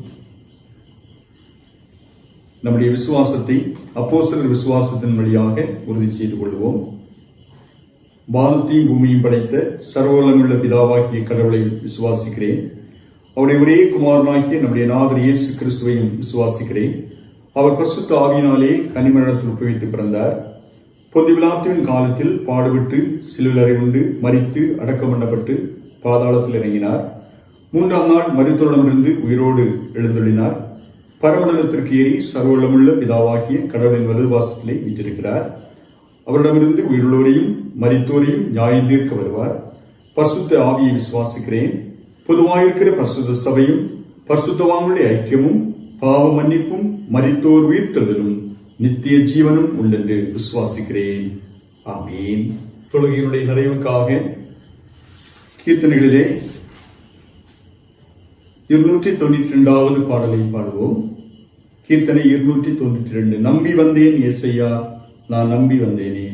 நம்முடைய விசுவாசத்தை அப்போஸ்தலர் விசுவாசத்தின் வழியாக உறுதி செய்து கொள்வோம். வானத்தையும் பூமியும் படைத்த சர்வவல்லமையுள்ள பிதாவாகிய கடவுளை விசுவாசிக்கிறேன். அவருடைய ஒரே குமாரனாகிய நம்முடைய நாதர் இயேசு கிறிஸ்துவையும் விசுவாசிக்கிறேன். அவர் பரிசுத்த ஆவியினாலே கன்னிமரிடத்தில் உட்பவித்து பிறந்தார். பொந்து பிலாத்துவின் காலத்தில் பாடுபட்டு சிலுவையில் அறையுண்டு மரித்து அடக்கம் பண்ணப்பட்டு பாதாளத்தில் இறங்கினார். 3ஆம் நாள் மரித்தோரிடமிருந்து உயிரோடு எழுந்தொழினார். பரமண்டலத்திற்கு ஏறி சர்வவல்லமுள்ள பிதாவாகிய கடவுளின் வலதுபாசத்திலே வீற்றிருக்கிறார். அவரிடமிருந்து உயிருள்ளோரையும் மரித்தோரையும் நியாயம் தீர்க்க வருவார். பரிசுத்த ஆவியை விசுவாசிக்கிறேன். பொதுவாயிருக்கிற பரிசுத்த சபையும் பரிசுத்தவான்களுடைய ஐக்கியமும் பாவ மன்னிப்பும் மரித்தோர் உயிர்த்தெழுதலும் நித்திய ஜீவனும் உண்டென்று விசுவாசிக்கிறேன். ஆமீன். தொழுகையினுடைய நிறைவுக்காக கீர்த்தனைகளிலே 292வது பாடலை பாடுவோம். கீர்த்தனை 292. நம்பி வந்தேன் ஏசையா, நான் நம்பி வந்தேனே.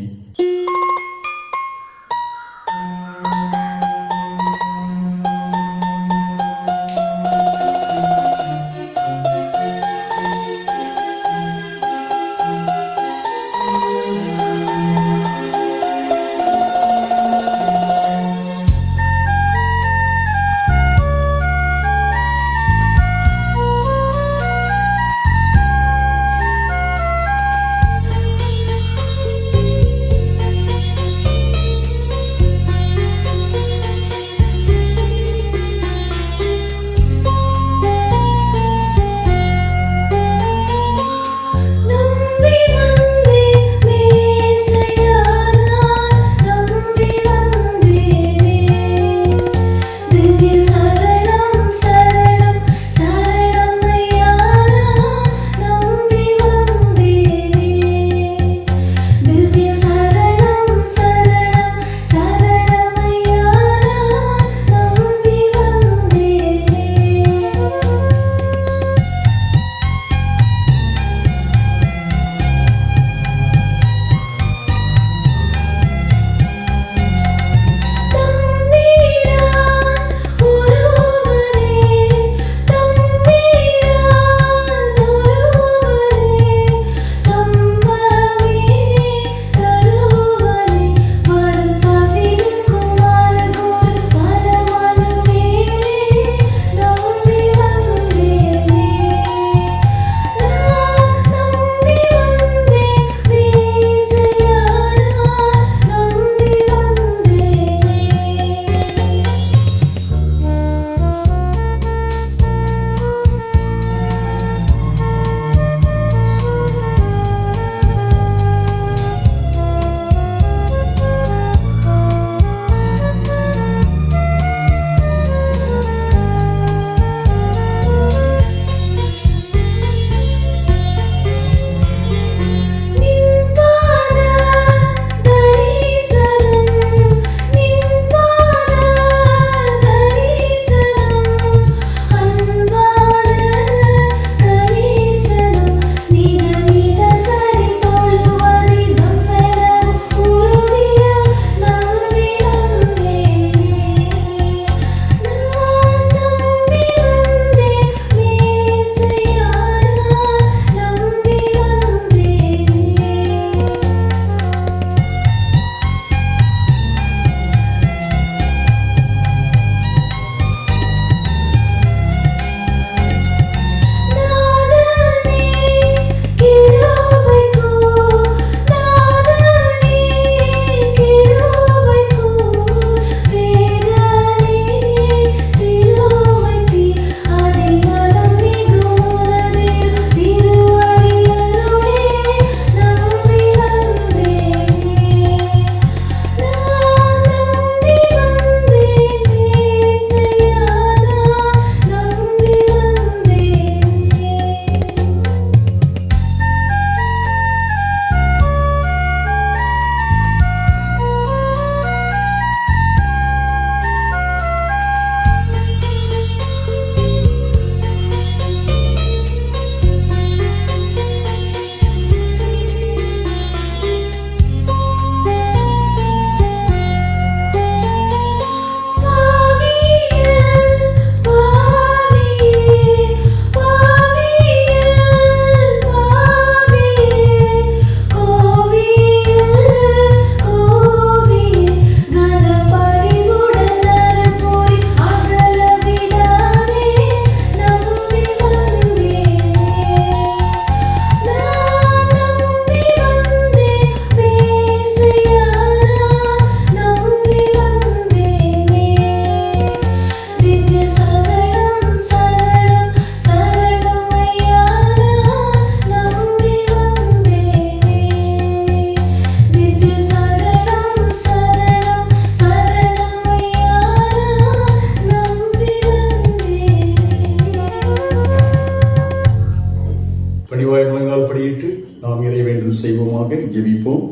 பணிவாய் முழங்கால் படியிட்டு நாம் இறை வேண்டும் செய்வோமாக. ஜெபிப்போம்.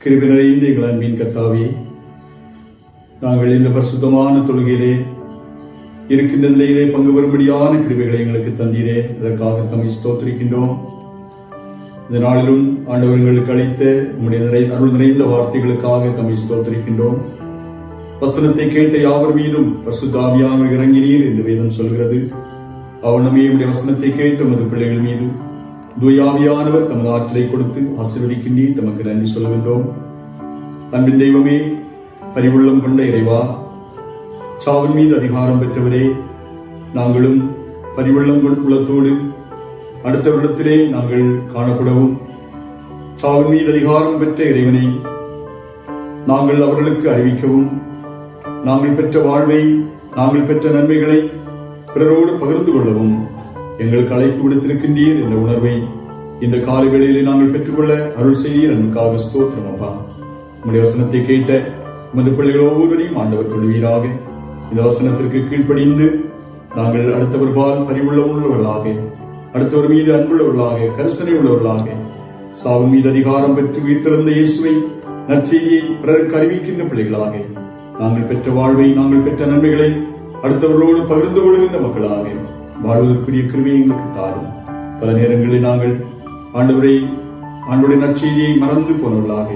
கிருபை நிறைந்த எங்கள் அன்பின் கர்த்தாவே, நாங்கள் இந்த பரிசுத்தமான தொழுகையிலே இருக்கின்ற நிலையிலே பங்கு பெறும்படியான கிருபைகளை எங்களுக்கு தந்தீரே. அதற்காக தம்மை ஸ்தோத்திரிக்கின்றோம். இந்த நாளிலும் ஆண்டவர் எங்களுக்கு அளித்த உம்முடைய அருள் நிறைந்த வார்த்தைகளுக்காக தம்மை ஸ்தோத்திரிக்கின்றோம். வசனத்தை கேட்ட யாவர் மீதும் பரிசுத்த ஆவியானவர் இறங்கினீர் என்று வேதம் சொல்கிறது. அவனமே உடைய வசனத்தை கேட்ட உமது பிள்ளைகள் மீது தூய ஆவியானவர் தமது ஆற்றலை கொடுத்து ஆசீர்வதிக்கின்றீர். தமக்கு நன்றி சொல்கின்றோம். அன்பின் தெய்வமே, பரிவுள்ளம் கொண்ட இறைவா, சாவின் மீது அதிகாரம் பெற்றவரே, நாங்களும் பரிவுள்ளம் உள்ளத்தோடு அடுத்தவரிடத்திலே நாங்கள் காணப்படவும், சாவின் மீது அதிகாரம் பெற்ற இறைவனை நாங்கள் அவர்களுக்கு அறிவிக்கவும், நாங்கள் பெற்ற வாழ்வை, நாங்கள் பெற்ற நன்மைகளை பிறரோடு பகிர்ந்து கொள்ளவும் எங்களுக்கு அழைப்பு விடுத்திருக்கின்றீர் என்ற உணர்வை இந்த காலை வேளையிலே நாங்கள் பெற்றுக்கொள்ள அருள் செய்தீர். அன்புக்காக ஸ்தோத்திரம் அப்பா. உம்முடைய வசனத்தை கேட்ட உமது பிள்ளைகள் ஒவ்வொருவரையும் ஆண்டவர் தொழுவீராக. இந்த வசனத்திற்கு கீழ்ப்படிந்து நாங்கள் அடுத்தவர் பால் பரிவுள்ளவர்களாக, அடுத்தவர் மீது அன்புள்ளவர்களாக, கரிசனை உள்ளவர்களாக, சாவின் மீது அதிகாரம் பெற்று உயிர்த்தெழுந்த இயேசுவை நற்செய்தியை பிறருக்கு அறிவிக்கின்ற பிள்ளைகளாக, நாங்கள் பெற்ற வாழ்வை, நாங்கள் பெற்ற நன்மைகளை அடுத்தவர்களோடு பகிர்ந்து கொள்கின்ற மக்களாக வாழ்வதற்குரிய கிருபையை எங்களுக்கு தாரும். பல நேரங்களில் நாங்கள் ஆண்டவருடைய நற்செய்தியை மறந்து போனவர்களாக,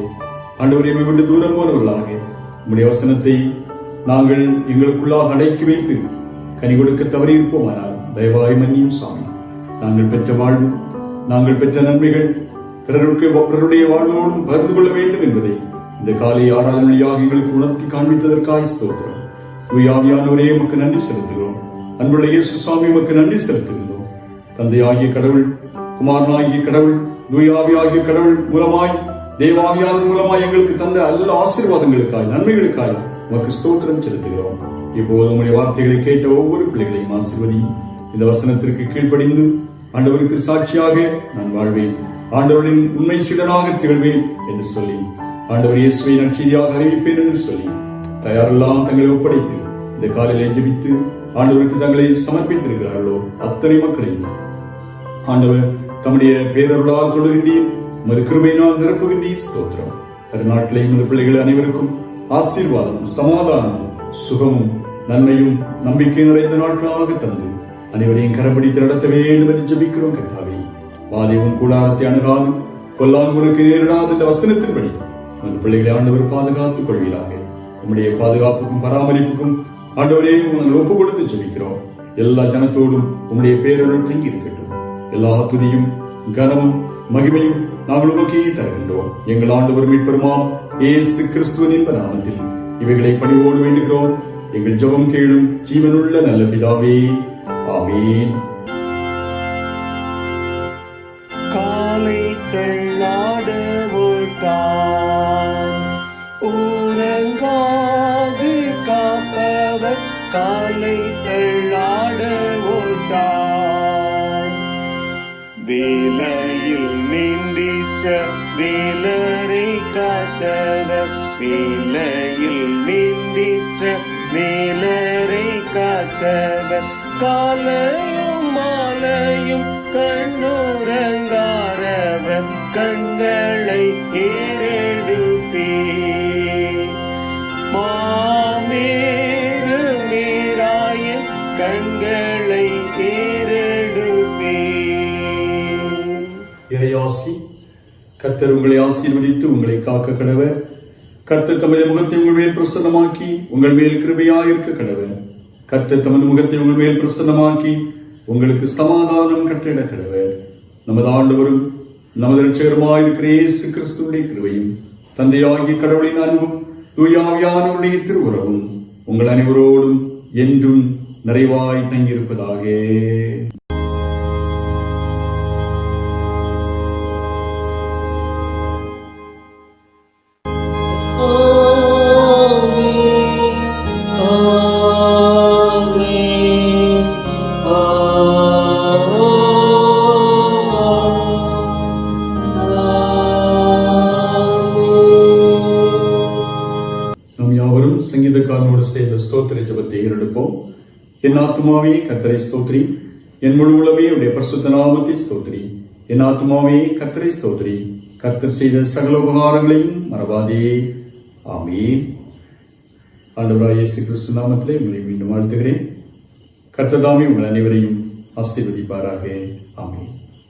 ஆண்டவரை விட்டு தூரம் போனவர்களாக, உம்முடைய வசனத்தை நாங்கள் எங்களுக்குள்ளாக அடக்கி வைத்து கனி கொடுக்க தவறி இருப்போமானால் தயவாய் மன்னியும் சாமி. நாங்கள் பெற்ற வாழ்வு, நாங்கள் பெற்ற நன்மைகள் பிறருடைய வாழ்வோடும் பகிர்ந்து கொள்ள வேண்டும் என்பதை இந்த காலை ஆராதனையாக எங்களுக்கு உணர்த்தி காண்பித்ததற்காக ஸ்தோத்திரம். ஆவியானவரே, உமக்கு நன்றி செலுத்துகிறோம். அன்புள்ள இயேசு சுவாமி, உமக்கு நன்றி செலுத்துகிறோம். தந்தையாகிய கடவுள், குமாரனாகிய கடவுள், ஆவியாகிய கடவுள் மூலமாய், தேவாவியான மூலமாய் எங்களுக்கு தந்த எல்லா ஆசீர்வாதங்களுக்காய், நன்மைகளுக்காய் உமக்கு ஸ்தோத்திரம் செலுத்துகிறோம். இப்போது உம்முடைய வார்த்தைகளை கேட்ட ஒவ்வொரு பிள்ளைகளையும் ஆசீர்வதி. இந்த வசனத்திற்கு கீழ்ப்படிந்து ஆண்டவருக்கு சாட்சியாக நான் வாழ்வேன், ஆண்டவரின் உண்மை சீடனாக திகழ்வேன் என்று சொல்லி, ஆண்டவர் இயேசுவை நற்செய்தியாக அறிவிப்பேன் என்று சொல்லி தயாரெல்லாம் தங்களை ஒப்படைத்து இந்த காலையிலே ஜெபித்து ஆண்டவருக்கு தங்களை சமர்ப்பித்திருக்கிறார்களோ அத்தனை மக்களையும் ஆண்டவர் தம்முடைய பேரருளால் தொடுகின்றீர், உமது கிருபையினால் நிரப்புகின்றீர். ஸ்தோத்திரம். கருநாட்டிலே உமது பிள்ளைகள் அனைவருக்கும் ஆசீர்வாதம், சமாதானம், சுகமும், நன்மையும், நம்பிக்கை நிறைந்த நாட்களாக தந்து அனைவரையும் கரம்பிடித்து நடத்த வேண்டும் என்று ஜெபிக்கிறோம். கர்த்தாவே, வாதையும் கூடாரத்தை அணுகாது, பொல்லாங்குனுக்கு நேரிடாது என்ற வசனத்தின்படி உமது பிள்ளைகளை ஆண்டவர் பாதுகாத்துக் கொள்வீராக. உம்முடைய பாதுகாப்புக்கும் பராமரிப்புக்கும் ஆண்டவரே உங்களை ஒப்பு கொடுத்து ஜெபிக்கிறோம். எல்லா ஜனத்தோடும் உம்முடைய பேரருள் தங்கி இருக்கட்டும். எல்லா துதியும் கனமும் மகிமையும் நாங்கள் உமக்கே தருகின்றோம். எங்கள் ஆண்டவர் மீட்பெருமாம் இயேசு கிறிஸ்துவின் நாமத்தில் இவைகளை பணிவோடு வேண்டுகிறோம். எங்கள் ஜெபம் கேளும் ஜீவனுள்ள நல்ல பிதாவே, ஆமென். காலை தள்ளாட ஊரங்காது காப்பவர், காலை தள்ளாட ஓட்டார். வேலையில் நீண்டிச வேலரை காத்தவர், வேலையில் நீண்டிச வேலரை காத்தவர். காலையும் மாலையும் கண்ணுறங்காரவர், கண்களை ஏறெடுப்பே. மாமேறு மேராயின் கண்களை ஏறெடுப்பே. இறையாசி. கர்த்தர் உங்களை ஆசீர்வதித்து உங்களை காக்க கடவர். கர்த்தர் தமது முகத்தை உங்கள் மேல் பிரசன்னமாக்கி உங்கள் மேல் கிருபையாயிருக்க கடவர். கர்த்தர் தமது முகத்தை உங்கள் மேல் பிரசன்னமாக்கி உங்களுக்கு சமாதானம் கட்டிட கடவர். நமது ஆண்டவரும் நமது இரட்சகருமாயிருக்கிற இயேசு கிறிஸ்துவின் கிருபையும் தந்தையாகிய கடவுளின் அன்பும் தூய ஆவியானவருடைய திருவுறவும் உங்கள் அனைவரோடும் என்றும் நிறைவாய் தங்கியிருப்பதாக. சங்கீதக்காரனோடு சேர்ந்த ஸ்தோத்திர ஜெபத்தை ஏறெடுப்போம். என் ஆத்துமாவே கர்த்தரை ஸ்தோத்திரி, என் முழு உள்ளமே உடைய பரிசுத்த நாமத்தை ஸ்தோத்திரி. என் ஆத்மாவே கர்த்தரை ஸ்தோத்திரி, கர்த்தர் செய்த சகல உபகாரங்களையும் மறவாதே. ஆமென். ஆண்டவராகிய இயேசு கிறிஸ்து நாமத்திலே உங்களை மீண்டும் வாழ்த்துகிறேன். கர்த்தர் தாமே உங்கள் அனைவரையும் ஆசீர்வதிப்பாராக. ஆமென்.